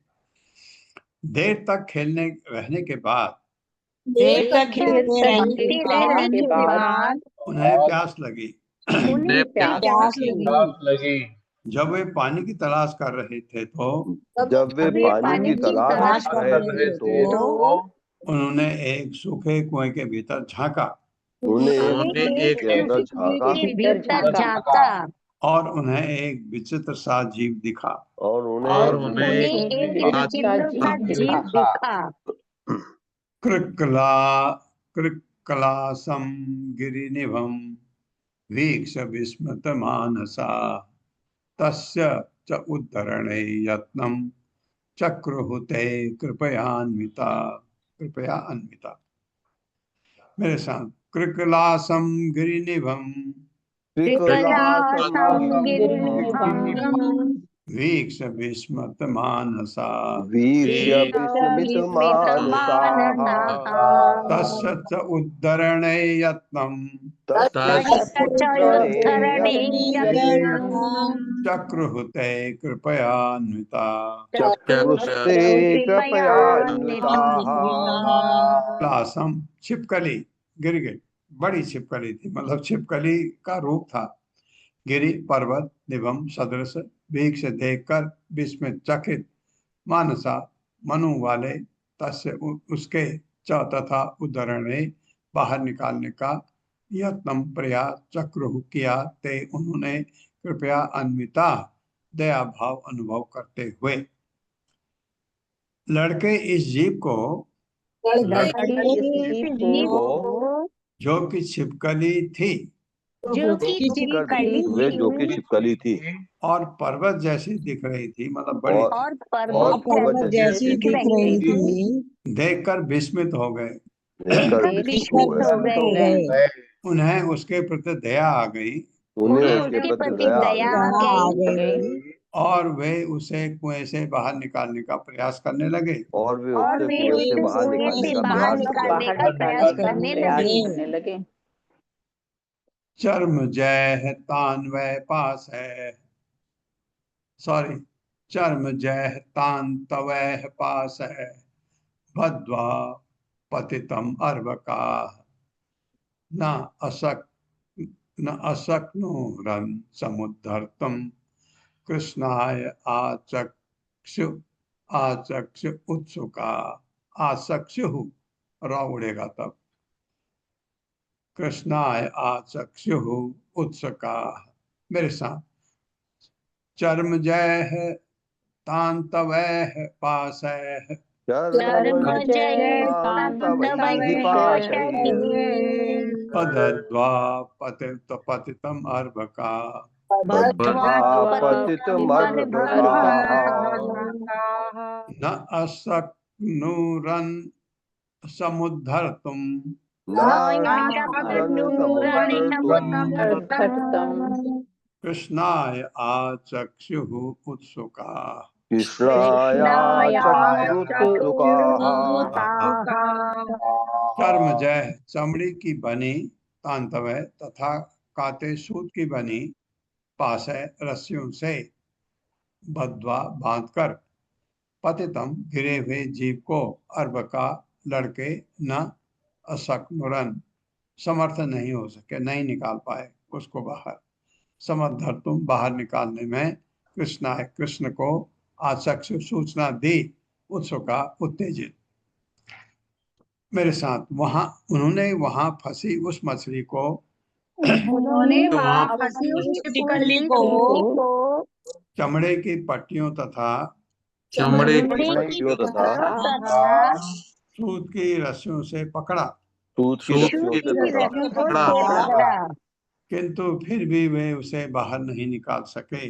[SPEAKER 2] देर तक खेलने रहने के बाद उन्हें प्यास लगी। जब वे पानी की तलाश कर रहे थे तो उन्होंने एक सूखे कुएं के भीतर झांका, और उन्हें एक विचित्र सा जीव दिखा, कृक्कलासं गिरिनिभं वीक्ष विस्मत मानसा तस्य च उद्धरणे यत्नं चक्रुहुते कृपया अन्विता। मेरे साथ, कृक्कलासं गिरिनिभं वीक्ष विस्मत मानसा तस्य च उद्धरणे यत्नं चक्रुहुते कृपयान्विता। क्लासम छिपकली, गिर गई, बड़ी छिपकली थी, मतलब छिपकली का रूप था। गिरी पर्वत, निभम सदृश, वीक्ष देखकर, विस्मित चकित, मानसा मनु वाले, तस्य उसके च तथा उद्धरणे बाहर निकालने का, यत्नम प्रयास चक्रुह किया, ते उन्होंने कृपया अन्विता दया भाव अनुभव करते हुए। लड़के इस जीव को जो कि छिपकली थी और पर्वत जैसी दिख रही थी, मतलब बड़ी देखकर विस्मित हो गए, उन्हें उसके प्रति दया आ गई, और वे उसे कुएं से बाहर निकालने का प्रयास करने लगे। चर्म जय तान वह पास है, चर्म जय तान तवह पास है, भद्वा पतितम अर्वका न अशक्नुरन समुद्धर्तम कृष्णाय आचक्षु उत्सुका, आचक्षु रा उड़ेगा तब, कृष्णाय आचक्षु उत्सुका। मेरे साथ, चर्म जय है तान तवह पास है, पदद्वा पतितम अर्भका, न अशक्नुरन समुद्धर्तुम कृष्णाय आचक्षुः उत्सुका कर्मजय चमड़ी की बनी तांतवय तथा काते सूत की बनी पाशय रस्सियों से बद्वा बांधकर पतितम गिरे हुए जीव को अर्भ का लड़के न अशक्नुरन समर्थ नहीं हो सके, नहीं निकाल पाए उसको बाहर। समर्थ तुम बाहर निकालने में कृष्ण को आचक्षु सूचना दी, उत्सुका उत्तेजित। मेरे साथ उन्होंने वहां फंसी उस मछली को चमड़े की पट्टियों तथा सूत की रस्सियों से पकड़ा, किंतु फिर भी वे उसे बाहर नहीं निकाल सके।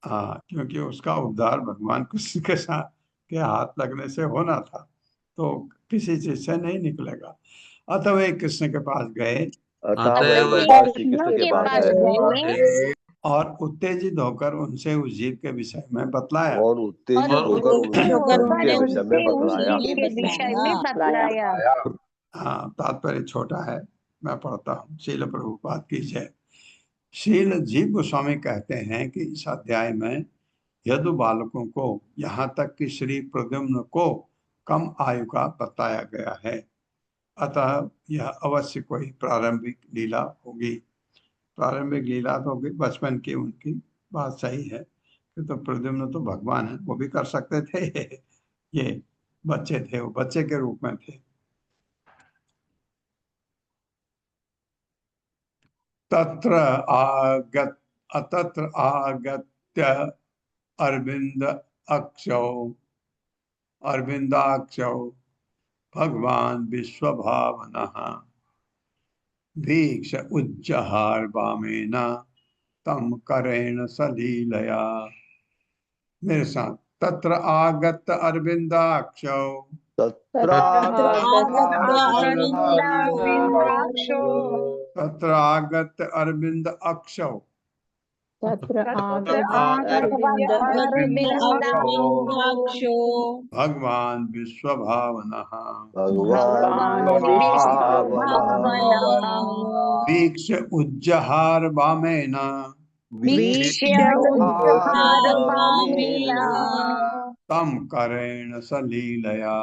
[SPEAKER 2] हाँ, क्योंकि उसका उद्धार भगवान कृष्ण के साथ के हाथ लगने से होना था, तो किसी चीज से नहीं निकलेगा। अतः वे कृष्ण के पास गए और उत्तेजित होकर उनसे उस जीव के विषय में बतलाया। हाँ, तात्पर्य छोटा है, मैं पढ़ता हूँ। श्रील प्रभुपाद की जय। श्रील जीव गोस्वामी कहते हैं कि इस अध्याय में यदु बालकों को यहाँ तक कि श्री प्रद्युम्न को कम आयु का बताया गया है, अतः यह अवश्य कोई प्रारंभिक लीला होगी। प्रारंभिक लीला तो होगी बचपन की, उनकी बात सही है कि तो प्रद्युम्न तो भगवान है, वो भी कर सकते थे। ये बच्चे थे, वो बच्चे के रूप में थे। तत्र आगत्य अरविंदाक्षौ भगवान विश्वभावनः भीक्ष उज्जहार वामेन तम करेण सलीलया। मेरे साथ तत्र आगत अरविंदाक्षौ तत्र आगत अरविंद अक्षौ भगवान विश्वभावनः वीक्ष उज्जहार वामेन तम करेण सलीलया।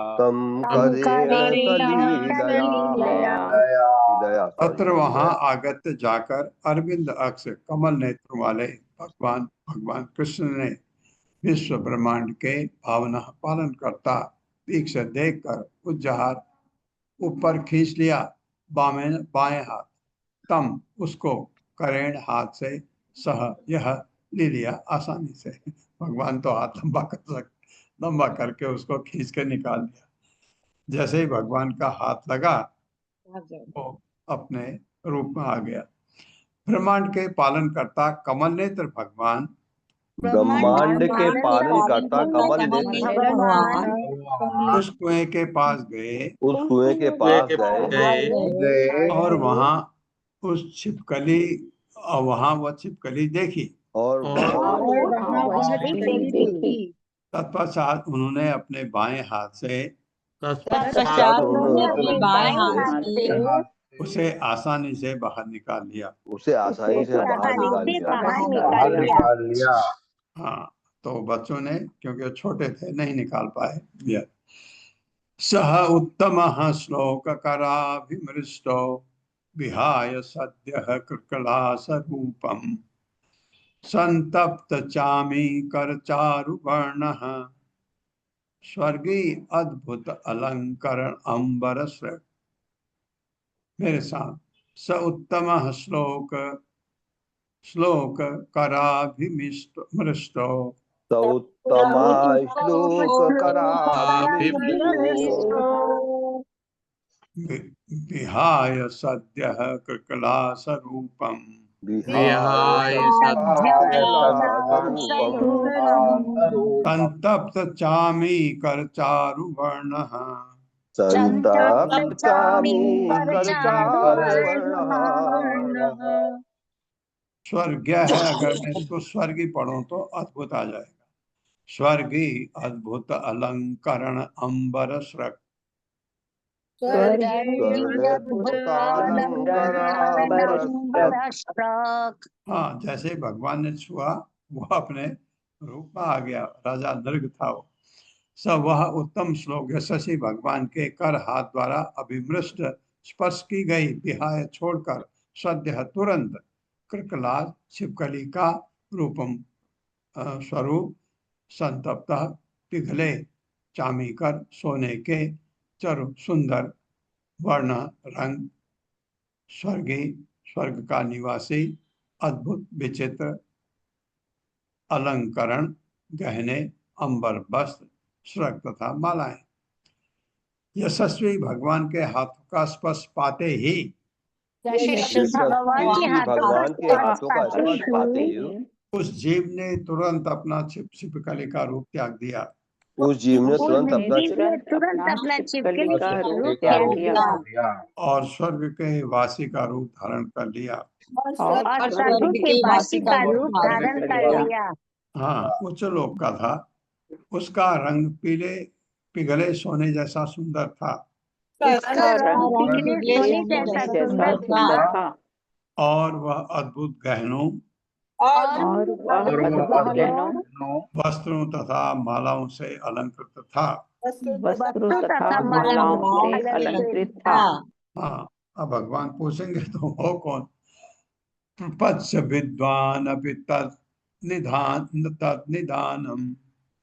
[SPEAKER 2] तत्र वहां आगत जाकर अरविंद अक्ष कमल नेत्र वाले भगवान कृष्ण ने विश्व ब्रह्मांड के भावना पालन करता वीक्ष देखकर उज्जहार ऊपर खींच लिया, बाएं हाथ, तम उसको करेण हाथ से, सह यह ले लिया आसानी से। भगवान तो हाथ लंबा करके उसको खींच के निकाल लिया। जैसे ही भगवान का हाथ लगा वो अपने रूप में आ गया। ब्रह्मांड के पालन करता कमल नेत्र भगवान,
[SPEAKER 4] ब्रह्मांड के पालन करता कमल नेत्र भगवान
[SPEAKER 2] उस कुएं के पास गए,
[SPEAKER 4] उस कुएं के पास गए
[SPEAKER 2] और वहां उस छिपकली, वहां वह छिपकली देखी
[SPEAKER 4] और
[SPEAKER 2] तत्पश्चात उन्होंने अपने बाएं हाथ से उसे आसानी से बाहर निकाल लिया। हाँ, तो बच्चों ने, क्योंकि वो छोटे थे, नहीं निकाल पाए। सह उत्तम श्लोक कराभिमृष्टो विहाय सद्य कृकलास रूपम संतप्त चामी कर चारु वर्ण स्वर्गीय अद्भुत अलंकरण अंबर श्रेष्ठ। मेरे साथ स उत्तम श्लोक कराभिमृष्टो विहाय सद्य कृकलास रूपम संतप्त चामी कर चारु वर्ण
[SPEAKER 4] संतप्तानि कर्चानुवर्णः।
[SPEAKER 2] स्वर्गीय है, अगर मैं इसको स्वर्गी पढ़ूं तो अद्भुत आ जाएगा। स्वर्गी अद्भुत अलंकरण अंबर स्रक। हाँ, जैसे भगवान ने छुआ वो अपने रूप में आ गया। राजा नृग था वो। सब वह उत्तम श्लोक यशस्वी भगवान के कर हाथ द्वारा अभिमृष्ट स्पर्श की गई विहाय छोड़कर सद्य तुरंत कृकलाज छिपकली का रूपम स्वरूप संतप्त पिघले चामीकर सोने के चरु सुंदर वर्ण रंग स्वर्गी स्वर्ग का निवासी अद्भुत विचित्र अलंकरण गहने अंबर वस्त्र श्रग तथा मालाएं। यशस्वी भगवान के हाथों का स्पर्श पाते ही
[SPEAKER 4] भगवान के हाथों का स्पर्श पाते ही
[SPEAKER 2] उस जीव ने तुरंत अपना छिपकली का रूप त्याग दिया।
[SPEAKER 4] उस जीव ने तुरंत अपना
[SPEAKER 10] छिपकली का रूप त्याग दिया
[SPEAKER 2] और स्वर्ग के वासी का रूप धारण कर लिया।
[SPEAKER 6] और स्वर्ग के वासी का रूप धारण कर लिया।
[SPEAKER 2] हाँ, उच्च लोक का था। उसका रंग पीले पिघले सोने जैसा सुंदर था।
[SPEAKER 10] उसका रंग पिघले सोने जैसा सुंदर था
[SPEAKER 2] और वह अद्भुत गहनों वस्त्रों तथा मालाओं से अलंकृत था।
[SPEAKER 10] वस्त्रों तथा मालाओं से अलंकृत था।
[SPEAKER 2] हाँ, अब भगवान पूछेंगे तो हो कौन? प्रपच्छ विद्वान अपि तत् निधानम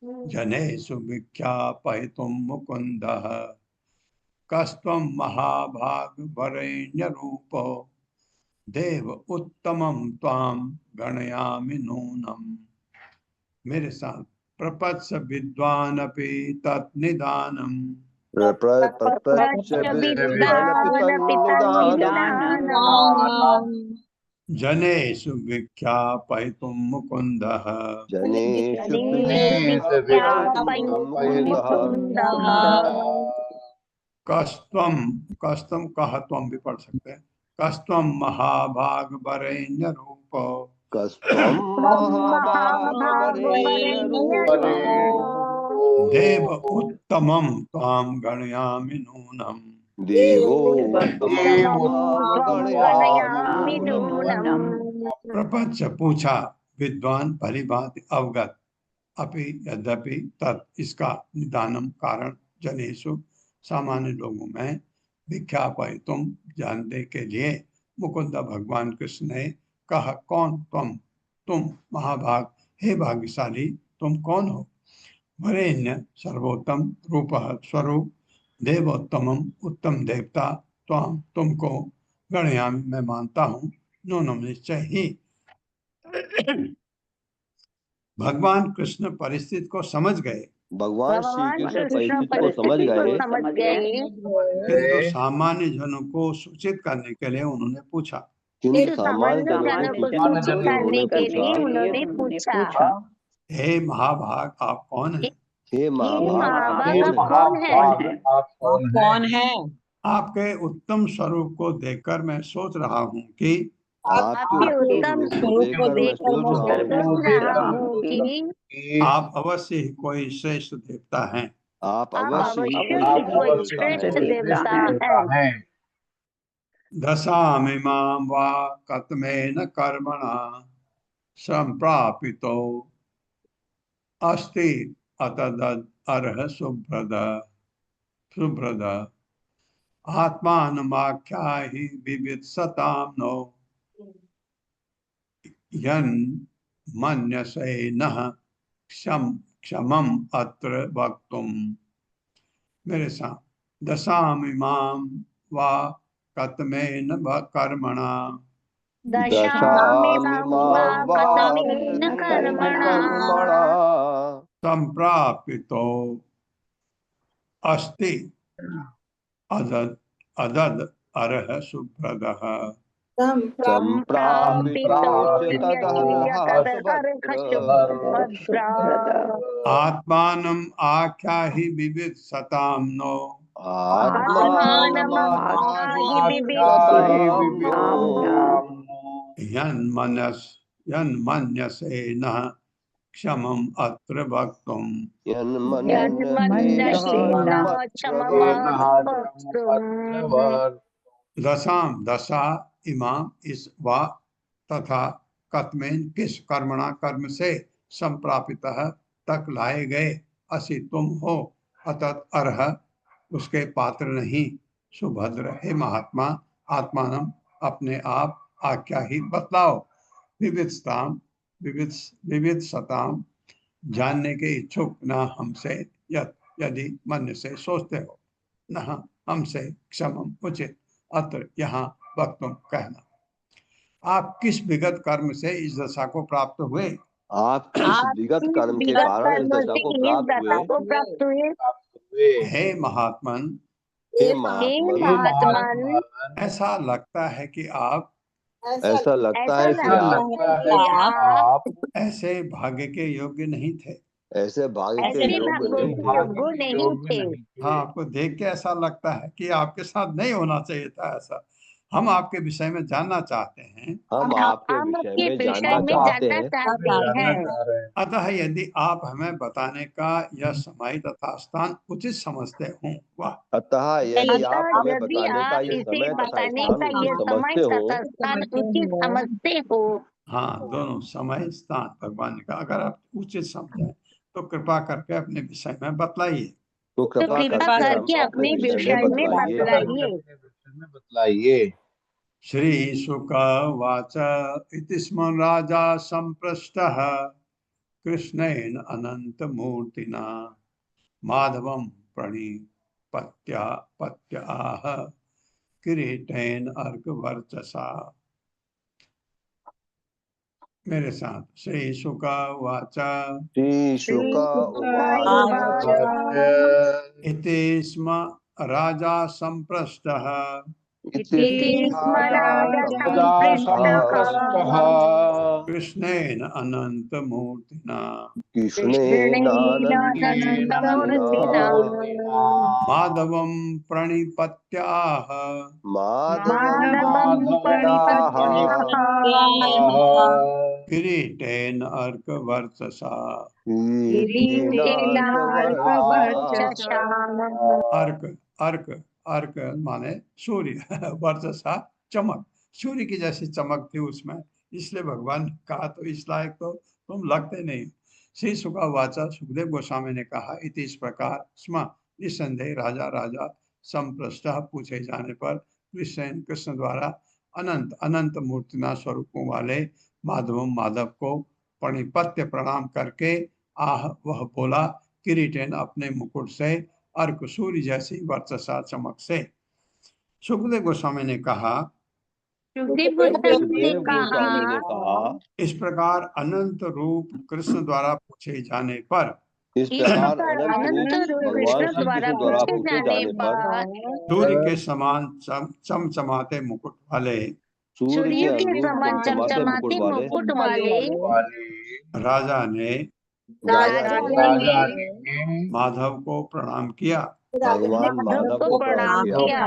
[SPEAKER 2] जनेषु विख्यापयितुं मुकुन्दः कस्त्वं महाभाग वरेण्य रूपो देव उत्तमं त्वां गणयामि नूनम्। मेरे साथ प्रपच्छ विद्वान अपि तत् निदानम जनेषु विख्यापयितुं मुकुन्दः कस्त्वं कस्त्वं कह त्वं भी पढ़ सकते हैं। कस्त्वं महाभाग वरेण्य रूप देव उत्तमं त्वां गणयामि नूनम्। प्रपंच पूछा विद्वान भली भांति अवगत अपि यद्यपि तत् इसका निदानम कारण जनेषु सामान्य लोगों में विख्यापय तुम जानने के लिए मुकुंद भगवान कृष्ण ने कहा कौन तुम महाभाग हे भाग्यशाली तुम कौन हो? वरेण्य सर्वोत्तम रूप स्वरूप देवोत्तमम उत्तम देवता त्वाम तुमको गणयामि मैं मानता हूँ नूनम निश्चय ही। भगवान कृष्ण परिस्थिति को समझ गए।
[SPEAKER 4] भगवान श्री कृष्ण परिस्थिति को समझ गए
[SPEAKER 2] किंतु सामान्य जनों को सूचित करने के लिए उन्होंने पूछा।
[SPEAKER 4] सामान्य जनों को सूचित करने के लिए उन्होंने पूछा
[SPEAKER 2] हे महाभाग आप कौन हैं?
[SPEAKER 4] हे महाभाग आप कौन हैं?
[SPEAKER 2] आपके उत्तम स्वरूप को देखकर मैं सोच रहा हूँ कि
[SPEAKER 4] आपके उत्तम स्वरूप को देखकर मैं सोच रहा हूँ कि
[SPEAKER 2] आप अवश्य ही कोई श्रेष्ठ देवता हैं।
[SPEAKER 4] आप अवश्य ही कोई श्रेष्ठ देवता हैं।
[SPEAKER 2] दशामिमां वा कतमेन कर्मणा संप्रापितो अस्ति अतदद अर्ह सुब्रद आत्मानमाख्याहि विवित्सतां नो यन् मन्यसे नः क्षमम् अत्र वक्तुम्। मेरे साथ दशामिमां वा कतमेन कर्मणा संप्रापितो अस्ति अदद अर्ह सुब्रदः आत्मानम् आख्याहि विवित्सतां नो यन्मन्यसेन क्षमम् अत्र वक्तुम् दशाम दशा इमाम इस वा तथा कत्मेन किस कर्मणा कर्म से संप्रापितः तक लाए गए असि तुम हो अतत अर्ह उसके पात्र नहीं। सुभद्र हे महात्मा आत्मानम अपने आप आज्ञा ही बतलाओ। विविधताम विविध सताम जानने के इच्छुक न हमसे यदि मन से सोचते हो न हमसे क्षमम उचित अत्र यहाँ वक्तुम कहना। आप किस विगत कर्म से इस दशा को प्राप्त हुए?
[SPEAKER 4] आप किस विगत कर्म के कारण इस दशा को प्राप्त हुए?
[SPEAKER 2] हे महात्मन ऐसा लगता है कि आप ऐसे भाग्य के योग्य नहीं थे।
[SPEAKER 4] ऐसे भाग्य के योग्य नहीं थे।
[SPEAKER 2] हाँ, आपको देख के ऐसा लगता है कि आपके साथ नहीं होना चाहिए था ऐसा। हम आपके विषय में जानना चाहते हैं।
[SPEAKER 4] हम आपके विषय में जानना चाहते हैं।
[SPEAKER 2] अतः यदि आप हमें बताने का यह समय तथा स्थान उचित समझते हो
[SPEAKER 4] अतः यदि आप हमें बताने का यह समय तथा स्थान उचित समझते हो।
[SPEAKER 2] हाँ, दोनों समय स्थान भगवान का अगर आप उचित समझें तो कृपा करके अपने विषय में बतलाइए।
[SPEAKER 4] तो कृपा करके अपने विषय में बतलाइए।
[SPEAKER 2] श्री शुक वाच इति स्म राजा संप्रष्टः कृष्णेन अनंत मूर्तिना माधवं प्रणिपत्य आह किरीटेन अर्कवर्चसा। मेरे साथ श्री शुक वाच इति स्म राजा संप्रष्टः कृष्णेन अनंत मूर्तिना माधवं प्रणिपत्याह किरीटेन अर्कवर्चसा। अर्क माने सूर्य वर्चसा चमक, सूर्य की जैसी चमक थी उसमें, इसलिए भगवान ने कहा तो इस लायक तो तुम लगते नहीं। श्री सुका वाचा सुखदेव गोस्वामी ने कहा इति इस प्रकार स्म निसंदेह राजा संप्रष्ट पूछे जाने पर कृष्ण द्वारा अनंत अनंत मूर्तिना स्वरूपों वाले माधव को प्रणिपत्य प्रणाम करके आह वह बोला किरीटेन अपने मुकुट से अर्क सूर्य जैसी वर्चसा चमक से। सुखदेव गोस्वामी ने कहा इस प्रकार अनंत रूप कृष्ण द्वारा पूछे जाने पर सूर्य के समान चमचमाते मुकुट वाले राजा ने माधव को प्रणाम किया।
[SPEAKER 4] भगवान माधव को प्रणाम किया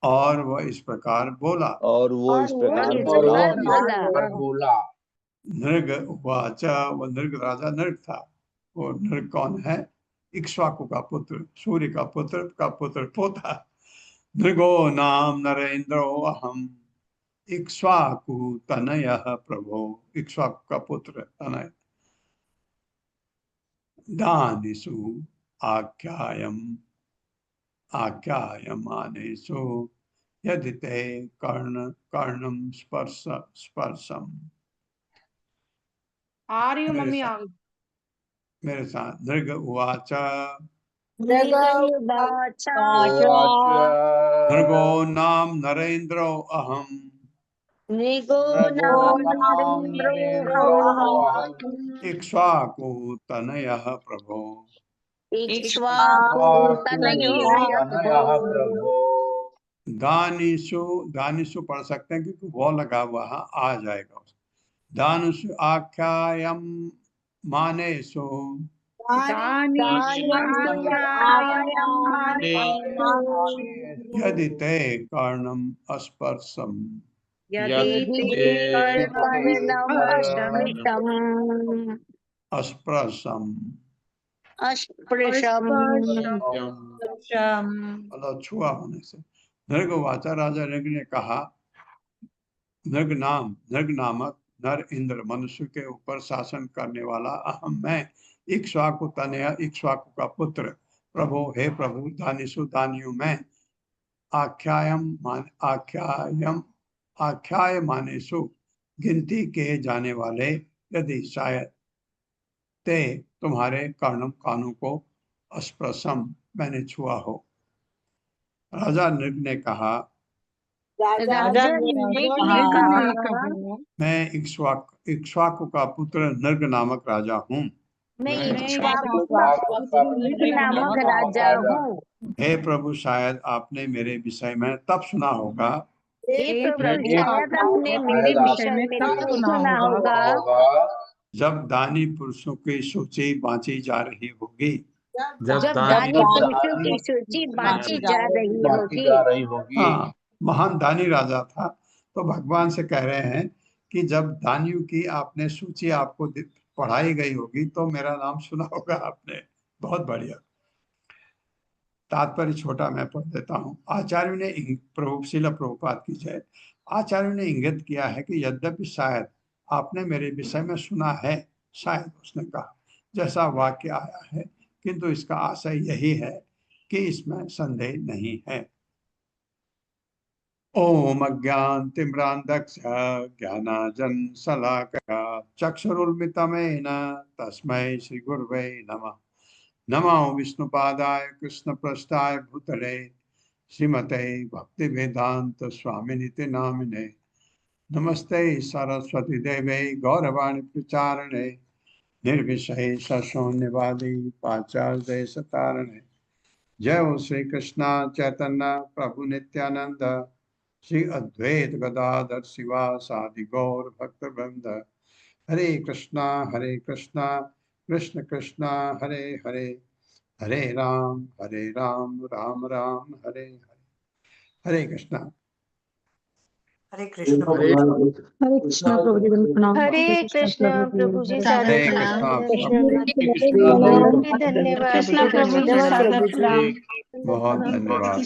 [SPEAKER 2] और वह इस प्रकार बोला नृग उवाच। वह नृग राजा नृग था। वो नृग कौन है? इक्ष्वाकु का पुत्र, सूर्य का पुत्र पोता। नृगो नाम नरेंद्रो अहम इक्ष्वाकु तनयः प्रभो। इक्ष्वाकु का पुत्र तनय। दानिषु आख्यायमानेषु यदि ते कर्णं स्पर्शम। मेरे साथ नृग उवाच नृगो नाम नरेंद्रो अहम इक्ष्वाकु तनयः प्रभो। दानिषु पढ़ सकते हैं क्योंकि वो लगा हुआ आ जाएगा। दानुषु आख्यायम मानेषु यदि ते कर्णम अस्पर्शम अस्पर्शम मतलब छुआ होने से। नृगवाचा, राजा नृग ने कहा, नृग नामक नर इंद्र मनुष्य के ऊपर शासन करने वाला अहम मैं, इक्ष्वाकु तनया इक्ष्वाकु का पुत्र, प्रभु हे प्रभु, दानिशु दानियों में, आख्याय मानेशु गिनती किए जाने वाले, यदि शायद ते तुम्हारे कर्णम कानों को अस्पृशम मैंने छुआ हो। राजा नृग ने कहा, मैं इक्ष्वाकु का पुत्र नृग नामक राजा हूँ। हे प्रभु, शायद आपने मेरे विषय में तब सुना होगा, जब दानी पुरुषों की सूची बांची जा रही होगी। हाँ, महान दानी राजा था, तो भगवान से कह रहे हैं कि जब दानियों की आपने सूची आपको पढ़ाई गई होगी तो मेरा नाम सुना होगा आपने। बहुत बढ़िया। तात्पर्य छोटा मैं पढ़ देता हूँ। आचार्य ने शिल प्रभुपाद की जय। आचार्य ने इंगित किया है कि यद्यपि शायद आपने मेरे विषय में सुना है, शायद उसने कहा, जैसा वाक्य आया है, किंतु इसका आशय यही है कि इसमें संदेह नहीं है। ओम अज्ञानतिम्रान्धस्य ज्ञानाञ्जन शलाकया चक्षुरुन्मिलितमेन तस्मै श्री गुरवे नमः। नमो विष्णुपादाय कृष्णपृष्ठाय भूतले श्रीमते भक्तिवेदांत स्वामिनिति नामिने। नमस्ते सरस्वती देवे गौरवाणी प्रचारणे निर्विशेष शून्यवादी पाश्चात्य देशतारणे। जय हो श्री कृष्ण चैतन्य प्रभु नित्यानंद, श्री अद्वैत गदाधर शिवासादि गौर भक्त वृंद। हरे कृष्णा कृष्ण कृष्ण हरे हरे, हरे राम राम राम हरे हरे। हरे कृष्णा।
[SPEAKER 5] हरे कृष्ण प्रभु जी।
[SPEAKER 3] हरे कृष्ण प्रभु जी, सादर
[SPEAKER 2] हरे
[SPEAKER 3] प्रणाम।
[SPEAKER 2] कृष्णा
[SPEAKER 3] धन्यवाद
[SPEAKER 6] प्रभु जी, सादर प्रणाम।
[SPEAKER 2] बहुत धन्यवाद।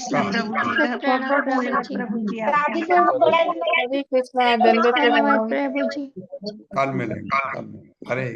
[SPEAKER 6] हरे कृष्णा, दंडवत
[SPEAKER 3] धन्यवाद
[SPEAKER 6] प्रणाम।
[SPEAKER 3] प्रभु जी।
[SPEAKER 2] कल मिलेंगे। हरे